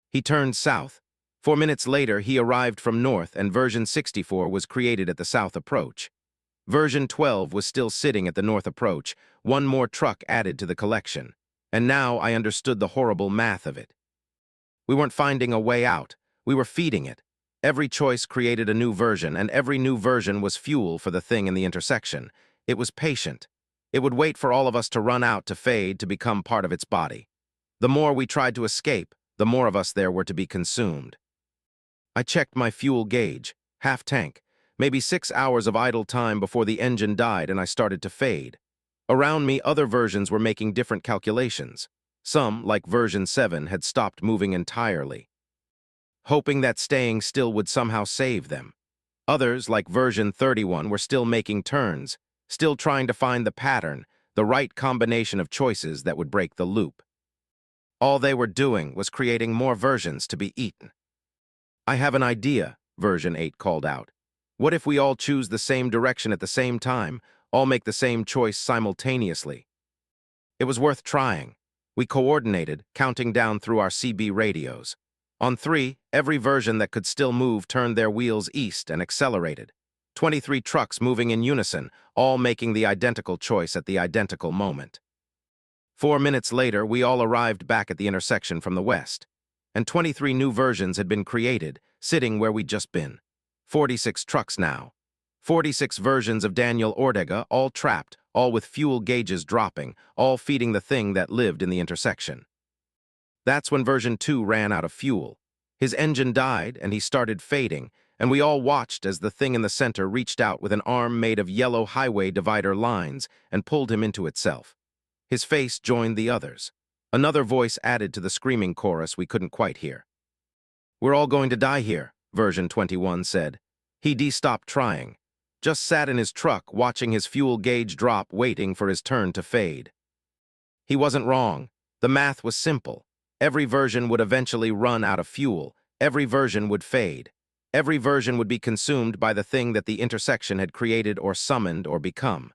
He turned south. 4 minutes later, he arrived from north, and version 64 was created at the south approach. Version 12 was still sitting at the north approach, one more truck added to the collection. And now I understood the horrible math of it. We weren't finding a way out. We were feeding it. Every choice created a new version, and every new version was fuel for the thing in the intersection. It was patient. It would wait for all of us to run out, to fade, to become part of its body. The more we tried to escape, the more of us there were to be consumed. I checked my fuel gauge, half tank. Maybe 6 hours of idle time before the engine died and I started to fade. Around me, other versions were making different calculations. Some, like version 7, had stopped moving entirely, hoping that staying still would somehow save them. Others, like version 31, were still making turns, still trying to find the pattern, the right combination of choices that would break the loop. All they were doing was creating more versions to be eaten. "I have an idea," version 8 called out. "What if we all choose the same direction at the same time, all make the same choice simultaneously?" It was worth trying. We coordinated, counting down through our CB radios. On 3, every version that could still move turned their wheels east and accelerated. 23 trucks moving in unison, all making the identical choice at the identical moment. 4 minutes later, we all arrived back at the intersection from the west. And 23 new versions had been created, sitting where we'd just been. 46 trucks now. 46 versions of Daniel Ortega, all trapped, all with fuel gauges dropping, all feeding the thing that lived in the intersection. That's when version 2 ran out of fuel. His engine died, and he started fading, and we all watched as the thing in the center reached out with an arm made of yellow highway divider lines and pulled him into itself. His face joined the others. Another voice added to the screaming chorus we couldn't quite hear. "We're all going to die here," version 21 said. He stopped trying, just sat in his truck watching his fuel gauge drop, waiting for his turn to fade. He wasn't wrong. The math was simple. Every version would eventually run out of fuel. Every version would fade. Every version would be consumed by the thing that the intersection had created or summoned or become.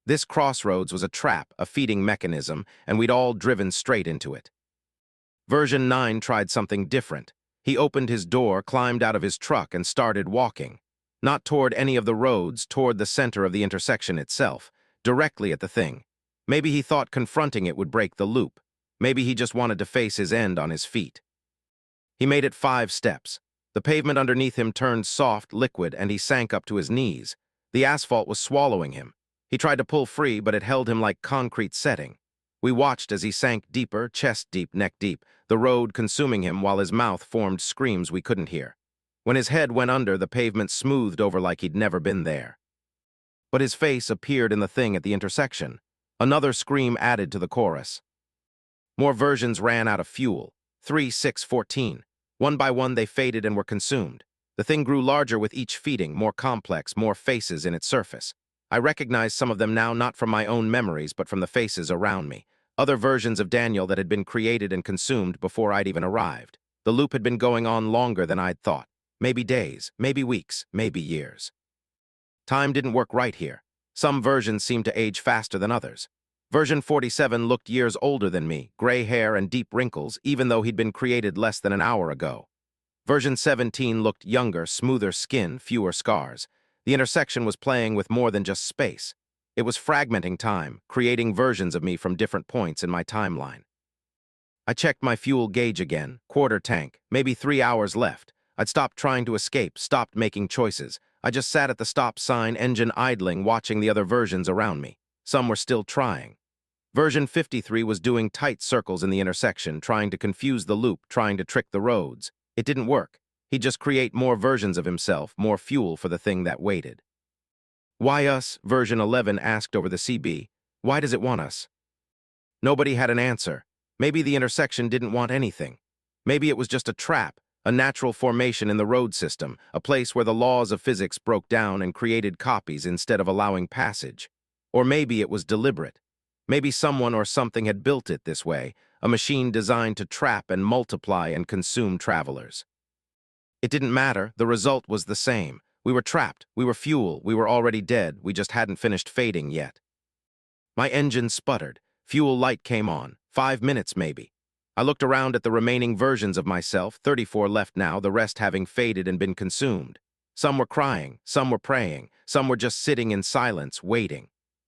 This crossroads was a trap, a feeding mechanism, and we'd all driven straight into it. Version 9 tried something different. He opened his door, climbed out of his truck, and started walking. Not toward any of the roads, toward the center of the intersection itself, directly at the thing. Maybe he thought confronting it would break the loop. Maybe he just wanted to face his end on his feet. He made it 5 steps. The pavement underneath him turned soft, liquid, and he sank up to his knees. The asphalt was swallowing him. He tried to pull free, but it held him like concrete setting. We watched as he sank deeper, chest deep, neck deep, the road consuming him while his mouth formed screams we couldn't hear. When his head went under, the pavement smoothed over like he'd never been there. But his face appeared in the thing at the intersection. Another scream added to the chorus. More versions ran out of fuel. 3, 6, 14. One by one they faded and were consumed. The thing grew larger with each feeding, more complex, more faces in its surface. I recognized some of them now not from my own memories but from the faces around me. Other versions of Daniel that had been created and consumed before I'd even arrived. The loop had been going on longer than I'd thought. Maybe days, maybe weeks, maybe years. Time didn't work right here. Some versions seemed to age faster than others. Version 47 looked years older than me, gray hair and deep wrinkles, even though he'd been created less than an hour ago. Version 17 looked younger, smoother skin, fewer scars. The intersection was playing with more than just space. It was fragmenting time, creating versions of me from different points in my timeline. I checked my fuel gauge again, quarter tank, maybe 3 hours left. I'd stopped trying to escape, stopped making choices. I just sat at the stop sign, engine idling, watching the other versions around me. Some were still trying. Version 53 was doing tight circles in the intersection, trying to confuse the loop, trying to trick the roads. It didn't work. He'd just create more versions of himself, more fuel for the thing that waited. Why us? Version 11 asked over the CB. Why does it want us? Nobody had an answer. Maybe the intersection didn't want anything. Maybe it was just a trap, a natural formation in the road system, a place where the laws of physics broke down and created copies instead of allowing passage. Or maybe it was deliberate. Maybe someone or something had built it this way, a machine designed to trap and multiply and consume travelers. It didn't matter, the result was the same. We were trapped, we were fuel, we were already dead, we just hadn't finished fading yet. My engine sputtered. Fuel light came on. 5 minutes maybe. I looked around at the remaining versions of myself, 34 left now, the rest having faded and been consumed. Some were crying, some were praying, some were just sitting in silence, waiting.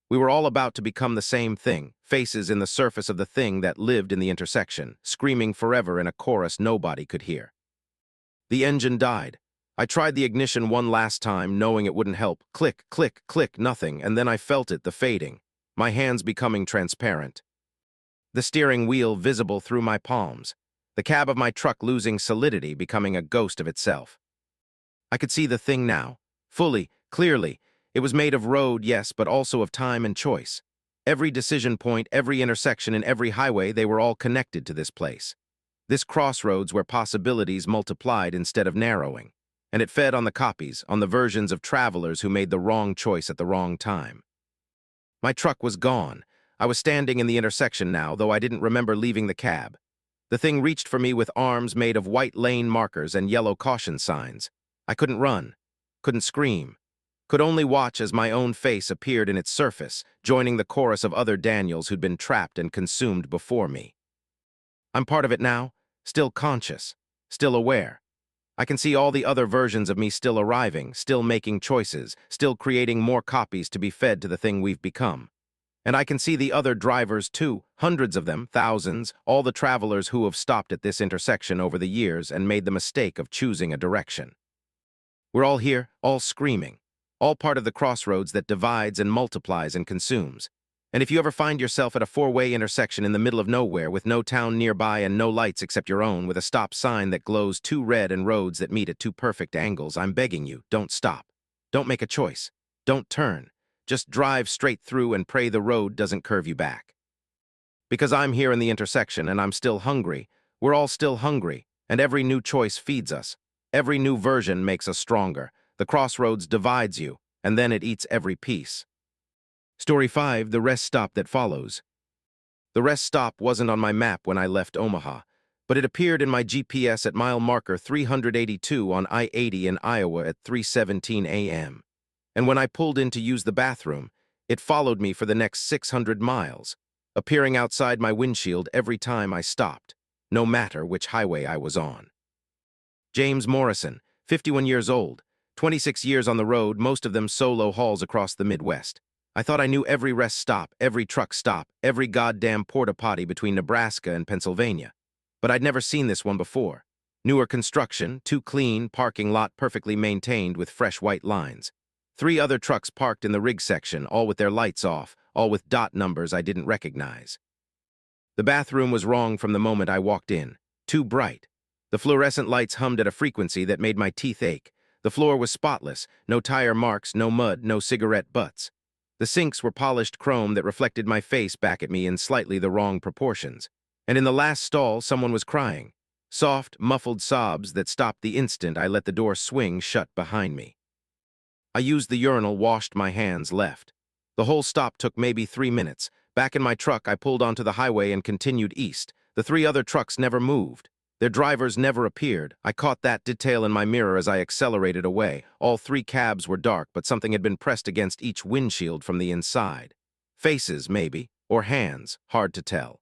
We were all about to become the same thing, faces in the surface of the thing that lived in the intersection, screaming forever in a chorus nobody could hear. The engine died. I tried the ignition one last time, knowing it wouldn't help. Click, click, click, nothing, and then I felt it, the fading. My hands becoming transparent. The steering wheel visible through my palms. The cab of my truck losing solidity, becoming a ghost of itself. I could see the thing now. Fully, clearly. It was made of road, yes, but also of time and choice. Every decision point, every intersection, and every highway, they were all connected to this place. This crossroads where possibilities multiplied instead of narrowing. And it fed on the copies, on the versions of travelers who made the wrong choice at the wrong time. My truck was gone. I was standing in the intersection now, though I didn't remember leaving the cab. The thing reached for me with arms made of white lane markers and yellow caution signs. I couldn't run, couldn't scream, could only watch as my own face appeared in its surface, joining the chorus of other Daniels who'd been trapped and consumed before me. I'm part of it now, still conscious, still aware. I can see all the other versions of me still arriving, still making choices, still creating more copies to be fed to the thing we've become. And I can see the other drivers too, hundreds of them, thousands, all the travelers who have stopped at this intersection over the years and made the mistake of choosing a direction. We're all here, all screaming, all part of the crossroads that divides and multiplies and consumes. And if you ever find yourself at a 4-way intersection in the middle of nowhere with no town nearby and no lights except your own, with a stop sign that glows 2 red and roads that meet at 2 perfect angles, I'm begging you, don't stop. Don't make a choice. Don't turn. Just drive straight through and pray the road doesn't curve you back. Because I'm here in the intersection and I'm still hungry, we're all still hungry, and every new choice feeds us. Every new version makes us stronger. The crossroads divides you, and then it eats every piece. Story 5, the rest stop that follows. The rest stop wasn't on my map when I left Omaha. but it appeared in my GPS at mile marker 382 on I-80 in Iowa at 3:17 a.m. And when I pulled in to use the bathroom, it followed me for the next 600 miles, appearing outside my windshield every time I stopped, no matter which highway I was on. James Morrison, 51 years old, 26 years on the road, most of them solo hauls across the Midwest. I thought I knew every rest stop, every truck stop, every goddamn porta potty between Nebraska and Pennsylvania. But I'd never seen this one before. Newer construction, too clean, parking lot perfectly maintained with fresh white lines. 3 other trucks parked in the rig section, all with their lights off, all with dot numbers I didn't recognize. The bathroom was wrong from the moment I walked in. Too bright. The fluorescent lights hummed at a frequency that made my teeth ache. The floor was spotless, no tire marks, no mud, no cigarette butts. The sinks were polished chrome that reflected my face back at me in slightly the wrong proportions. And in the last stall, someone was crying. Soft, muffled sobs that stopped the instant I let the door swing shut behind me. I used the urinal, washed my hands, left. The whole stop took maybe 3 minutes. Back in my truck, I pulled onto the highway and continued east. The 3 other trucks never moved. Their drivers never appeared. I caught that detail in my mirror as I accelerated away. All 3 cabs were dark, but something had been pressed against each windshield from the inside. Faces, maybe, or hands, hard to tell.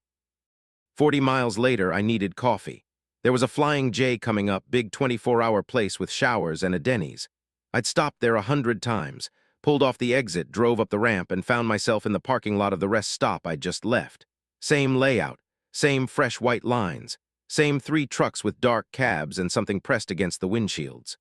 40 miles later, I needed coffee. There was a Flying J coming up, big 24-hour place with showers and a Denny's. I'd stopped there 100 times, pulled off the exit, drove up the ramp, and found myself in the parking lot of the rest stop I'd just left. Same layout, same fresh white lines, same 3 trucks with dark cabs and something pressed against the windshields.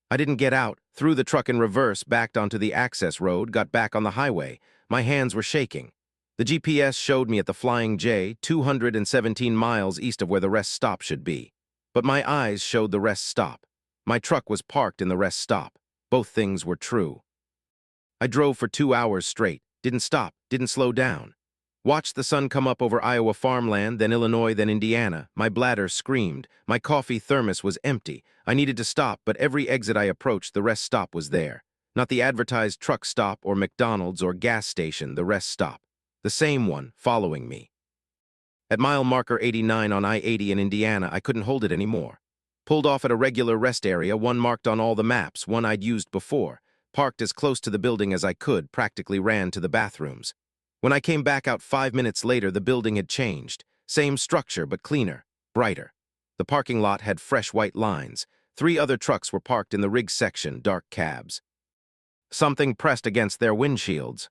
I didn't get out, threw the truck in reverse, backed onto the access road, got back on the highway. My hands were shaking. The GPS showed me at the Flying J, 217 miles east of where the rest stop should be. But my eyes showed the rest stop. My truck was parked in the rest stop. Both things were true. I drove for 2 hours straight, didn't stop, didn't slow down. Watched the sun come up over Iowa farmland, then Illinois, then Indiana. My bladder screamed. My coffee thermos was empty. I needed to stop, but every exit I approached, the rest stop was there. Not the advertised truck stop or McDonald's or gas station, the rest stop. The same one, following me. At mile marker 89 on I-80 in Indiana, I couldn't hold it anymore. Pulled off at a regular rest area, one marked on all the maps, one I'd used before. Parked as close to the building as I could, practically ran to the bathrooms. When I came back out 5 minutes later, the building had changed. Same structure, but cleaner, brighter. The parking lot had fresh white lines. 3 other trucks were parked in the rig section, dark cabs. Something pressed against their windshields.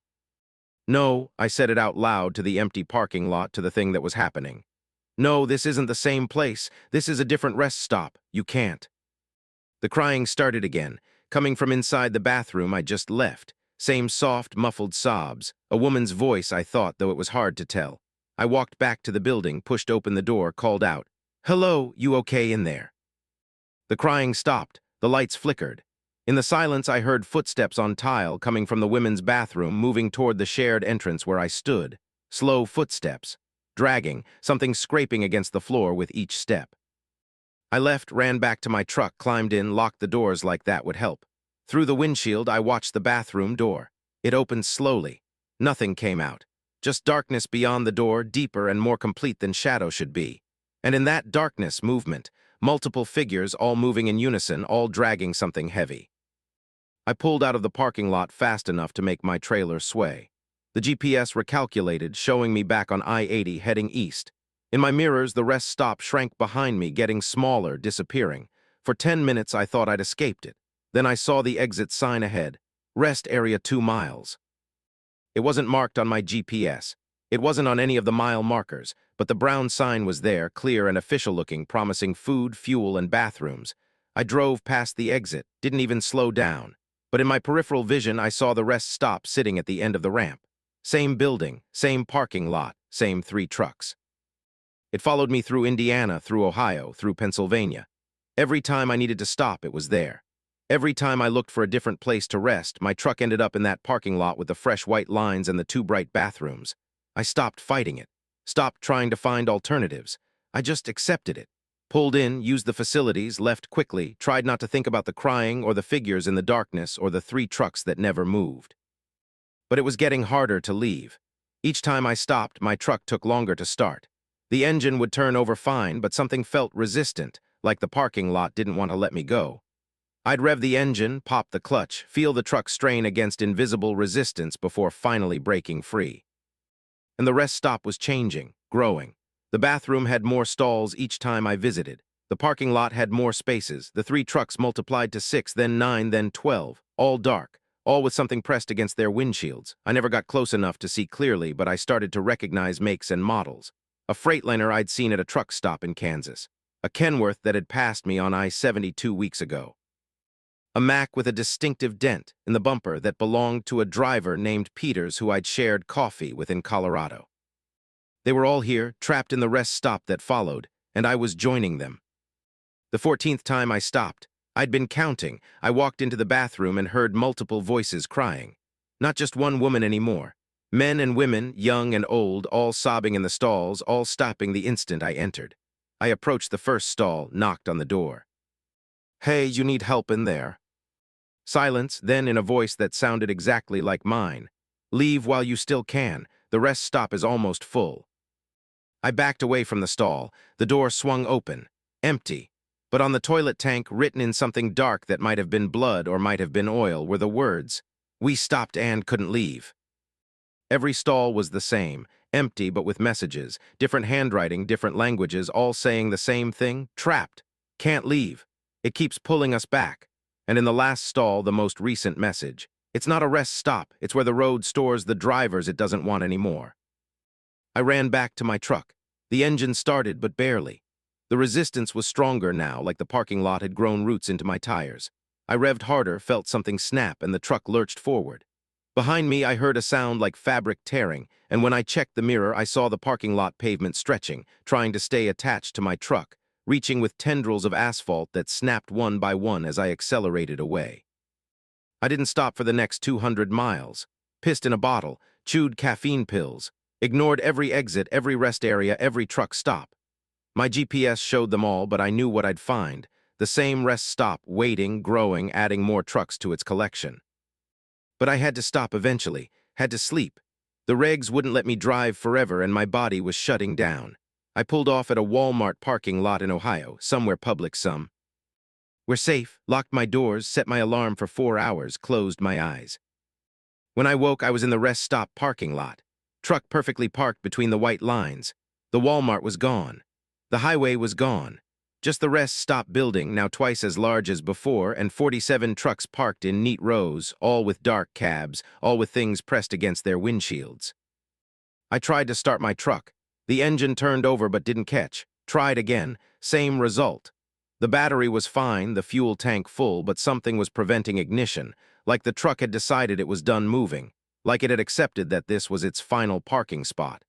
No, I said it out loud to the empty parking lot, to the thing that was happening. No, this isn't the same place. This is a different rest stop. You can't. The crying started again, coming from inside the bathroom I just left. Same soft, muffled sobs. A woman's voice, I thought, though it was hard to tell. I walked back to the building, pushed open the door, called out, "Hello, you okay in there?" The crying stopped. The lights flickered. In the silence, I heard footsteps on tile coming from the women's bathroom, moving toward the shared entrance where I stood. Slow footsteps. Dragging, something scraping against the floor with each step. I left, ran back to my truck, climbed in, locked the doors like that would help. Through the windshield, I watched the bathroom door. It opened slowly. Nothing came out. Just darkness beyond the door, deeper and more complete than shadow should be. And in that darkness, movement. Multiple figures, all moving in unison, all dragging something heavy. I pulled out of the parking lot fast enough to make my trailer sway. The GPS recalculated, showing me back on I-80 heading east. In my mirrors, the rest stop shrank behind me, getting smaller, disappearing. For 10 minutes, I thought I'd escaped it. Then I saw the exit sign ahead. Rest area 2 miles. It wasn't marked on my GPS. It wasn't on any of the mile markers, but the brown sign was there, clear and official-looking, promising food, fuel, and bathrooms. I drove past the exit, didn't even slow down. But in my peripheral vision, I saw the rest stop sitting at the end of the ramp. Same building, same parking lot, same 3 trucks. It followed me through Indiana, through Ohio, through Pennsylvania. Every time I needed to stop, it was there. Every time I looked for a different place to rest, my truck ended up in that parking lot with the fresh white lines and the 2 bright bathrooms. I stopped fighting it, stopped trying to find alternatives. I just accepted it. Pulled in, used the facilities, left quickly, tried not to think about the crying or the figures in the darkness or the 3 trucks that never moved. But it was getting harder to leave. Each time I stopped, my truck took longer to start. The engine would turn over fine, but something felt resistant, like the parking lot didn't want to let me go. I'd rev the engine, pop the clutch, feel the truck strain against invisible resistance before finally breaking free. And the rest stop was changing, growing. The bathroom had more stalls each time I visited. The parking lot had more spaces. The 3 trucks multiplied to 6, then 9, then 12, all dark, all with something pressed against their windshields. I never got close enough to see clearly, but I started to recognize makes and models. A Freightliner I'd seen at a truck stop in Kansas. A Kenworth that had passed me on I-70 2 weeks ago. A Mack with a distinctive dent in the bumper that belonged to a driver named Peters who I'd shared coffee with in Colorado. They were all here, trapped in the rest stop that followed, and I was joining them. The 14th time I stopped, I'd been counting. I walked into the bathroom and heard multiple voices crying. Not just one woman anymore. Men and women, young and old, all sobbing in the stalls, all stopping the instant I entered. I approached the first stall, knocked on the door. "Hey, you need help in there?" Silence, then in a voice that sounded exactly like mine. "Leave while you still can. The rest stop is almost full." I backed away from the stall. The door swung open. Empty. But on the toilet tank, written in something dark that might have been blood or might have been oil, were the words, "We stopped and couldn't leave." Every stall was the same, empty but with messages, different handwriting, different languages, all saying the same thing: trapped. Can't leave. It keeps pulling us back. And in the last stall, the most recent message. It's not a rest stop. It's where the road stores the drivers it doesn't want anymore. I ran back to my truck. The engine started, but barely. The resistance was stronger now, like the parking lot had grown roots into my tires. I revved harder, felt something snap, and the truck lurched forward. Behind me, I heard a sound like fabric tearing, and when I checked the mirror, I saw the parking lot pavement stretching, trying to stay attached to my truck, reaching with tendrils of asphalt that snapped one by one as I accelerated away. I didn't stop for the next 200 miles. Pissed in a bottle, chewed caffeine pills, ignored every exit, every rest area, every truck stop. My GPS showed them all, but I knew what I'd find. The same rest stop, waiting, growing, adding more trucks to its collection. But I had to stop eventually, had to sleep. The regs wouldn't let me drive forever, and my body was shutting down. I pulled off at a Walmart parking lot in Ohio, somewhere public some. We're safe, locked my doors, set my alarm for 4 hours, closed my eyes. When I woke, I was in the rest stop parking lot. Truck perfectly parked between the white lines. The Walmart was gone. The highway was gone. Just the rest stop building, now twice as large as before, and 47 trucks parked in neat rows, all with dark cabs, all with things pressed against their windshields. I tried to start my truck. The engine turned over but didn't catch. Tried again. Same result. The battery was fine, the fuel tank full, but something was preventing ignition, like the truck had decided it was done moving, like it had accepted that this was its final parking spot.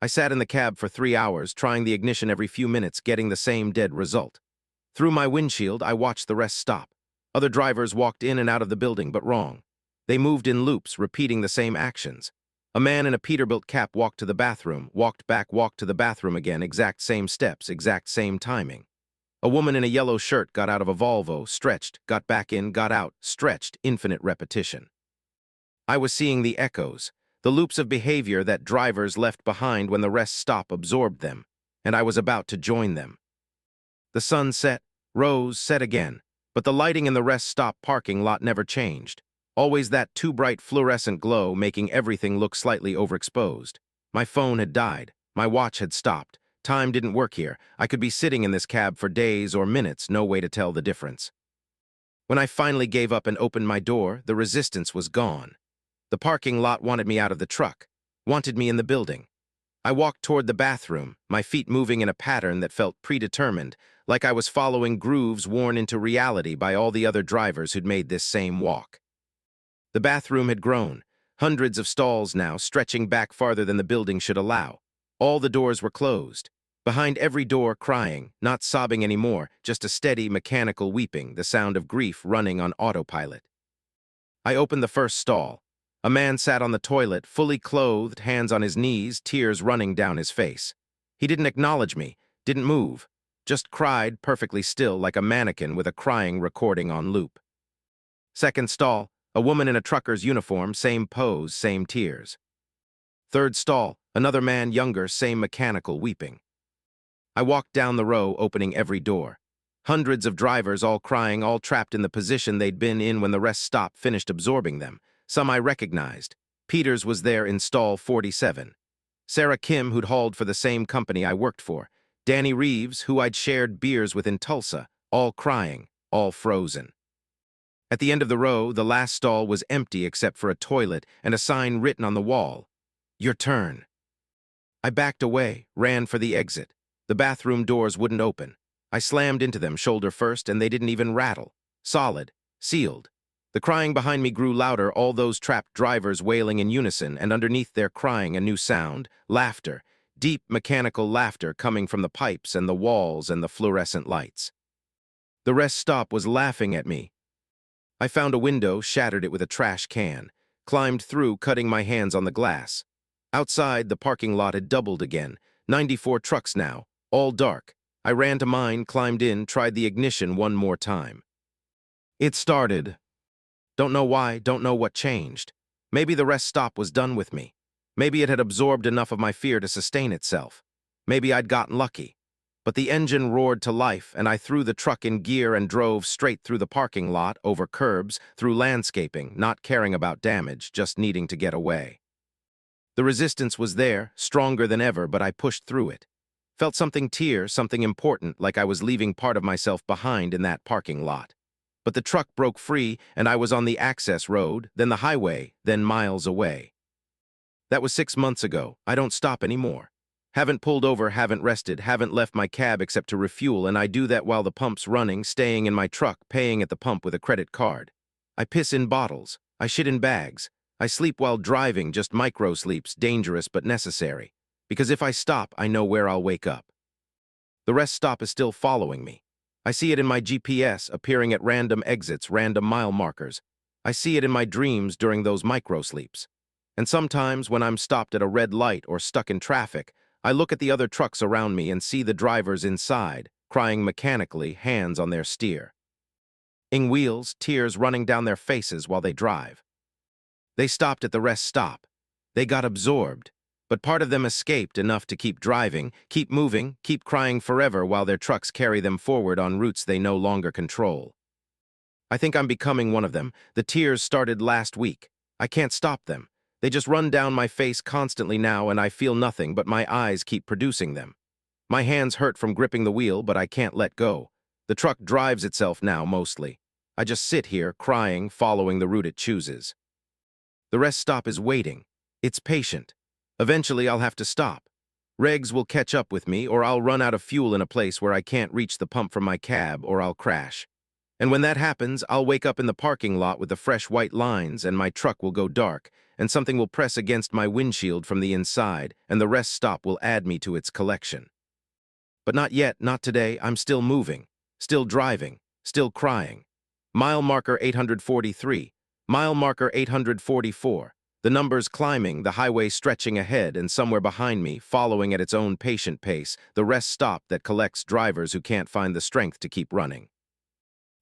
I sat in the cab for 3 hours, trying the ignition every few minutes, getting the same dead result. Through my windshield, I watched the rest stop. Other drivers walked in and out of the building, but wrong. They moved in loops, repeating the same actions. A man in a Peterbilt cap walked to the bathroom, walked back, walked to the bathroom again, exact same steps, exact same timing. A woman in a yellow shirt got out of a Volvo, stretched, got back in, got out, stretched, infinite repetition. I was seeing the echoes, the loops of behavior that drivers left behind when the rest stop absorbed them, and I was about to join them. The sun set, rose, set again, but the lighting in the rest stop parking lot never changed. Always that too bright fluorescent glow, making everything look slightly overexposed. My phone had died. My watch had stopped. Time didn't work here. I could be sitting in this cab for days or minutes, no way to tell the difference. When I finally gave up and opened my door, the resistance was gone. The parking lot wanted me out of the truck, wanted me in the building. I walked toward the bathroom, my feet moving in a pattern that felt predetermined, like I was following grooves worn into reality by all the other drivers who'd made this same walk. The bathroom had grown, hundreds of stalls now, stretching back farther than the building should allow. All the doors were closed. Behind every door, crying, not sobbing anymore, just a steady, mechanical weeping, the sound of grief running on autopilot. I opened the first stall. A man sat on the toilet, fully clothed, hands on his knees, tears running down his face. He didn't acknowledge me, didn't move, just cried perfectly still like a mannequin with a crying recording on loop. Second stall, a woman in a trucker's uniform, same pose, same tears. Third stall, Another man younger, same mechanical, weeping. I walked down the row, opening every door. Hundreds of drivers, all crying, all trapped in the position they'd been in when the rest stop finished absorbing them. Some I recognized. Peters was there in stall 47. Sarah Kim, who'd hauled for the same company I worked for. Danny Reeves, who I'd shared beers with in Tulsa, all crying, all frozen. At the end of the row, the last stall was empty except for a toilet and a sign written on the wall. Your turn. I backed away, ran for the exit. The bathroom doors wouldn't open. I slammed into them shoulder first, and they didn't even rattle. Solid. Sealed. The crying behind me grew louder, all those trapped drivers wailing in unison, and underneath their crying a new sound, laughter, deep mechanical laughter coming from the pipes and the walls and the fluorescent lights. The rest stop was laughing at me. I found a window, shattered it with a trash can, climbed through, cutting my hands on the glass. Outside, the parking lot had doubled again, 94 trucks now, all dark. I ran to mine, climbed in, tried the ignition one more time. It started. Don't know why, don't know what changed. Maybe the rest stop was done with me. Maybe it had absorbed enough of my fear to sustain itself. Maybe I'd gotten lucky. But the engine roared to life, and I threw the truck in gear and drove straight through the parking lot, over curbs, through landscaping, not caring about damage, just needing to get away. The resistance was there, stronger than ever, but I pushed through it. Felt something tear, something important, like I was leaving part of myself behind in that parking lot. But the truck broke free, and I was on the access road, then the highway, then miles away. That was 6 months ago. I don't stop anymore. Haven't pulled over, haven't rested, haven't left my cab except to refuel, and I do that while the pump's running, staying in my truck, paying at the pump with a credit card. I piss in bottles. I shit in bags. I sleep while driving, just micro-sleeps, dangerous but necessary. Because if I stop, I know where I'll wake up. The rest stop is still following me. I see it in my GPS, appearing at random exits, random mile markers. I see it in my dreams during those micro-sleeps. And sometimes when I'm stopped at a red light or stuck in traffic, I look at the other trucks around me and see the drivers inside, crying mechanically, hands on their steer. Ing wheels, tears running down their faces while they drive. They stopped at the rest stop. They got absorbed, but part of them escaped enough to keep driving, keep moving, keep crying forever while their trucks carry them forward on routes they no longer control. I think I'm becoming one of them. The tears started last week. I can't stop them. They just run down my face constantly now, and I feel nothing, but my eyes keep producing them. My hands hurt from gripping the wheel, but I can't let go. The truck drives itself now, mostly. I just sit here, crying, following the route it chooses. The rest stop is waiting. It's patient. Eventually, I'll have to stop. Regs will catch up with me, or I'll run out of fuel in a place where I can't reach the pump from my cab, or I'll crash. And when that happens, I'll wake up in the parking lot with the fresh white lines, and my truck will go dark, and something will press against my windshield from the inside, and the rest stop will add me to its collection. But not yet, not today. I'm still moving, still driving, still crying. Mile marker 843, mile marker 844, the numbers climbing, the highway stretching ahead, and somewhere behind me, following at its own patient pace, the rest stop that collects drivers who can't find the strength to keep running.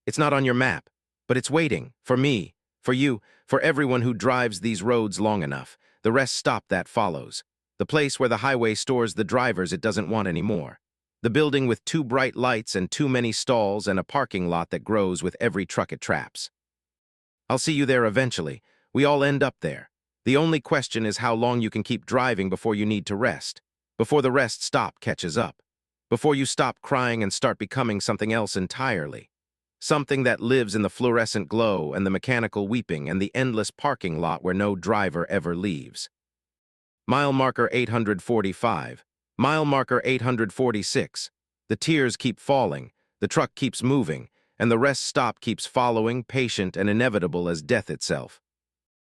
It's not on your map, but it's waiting, for me, for you, for everyone who drives these roads long enough. The rest stop that follows. The place where the highway stores the drivers it doesn't want anymore. The building with too bright lights and too many stalls and a parking lot that grows with every truck it traps. I'll see you there eventually. We all end up there. The only question is how long you can keep driving before you need to rest, before the rest stop catches up, before you stop crying and start becoming something else entirely. Something that lives in the fluorescent glow and the mechanical weeping and the endless parking lot where no driver ever leaves. Mile marker 845. Mile marker 846. The tears keep falling, the truck keeps moving, and the rest stop keeps following, patient and inevitable as death itself.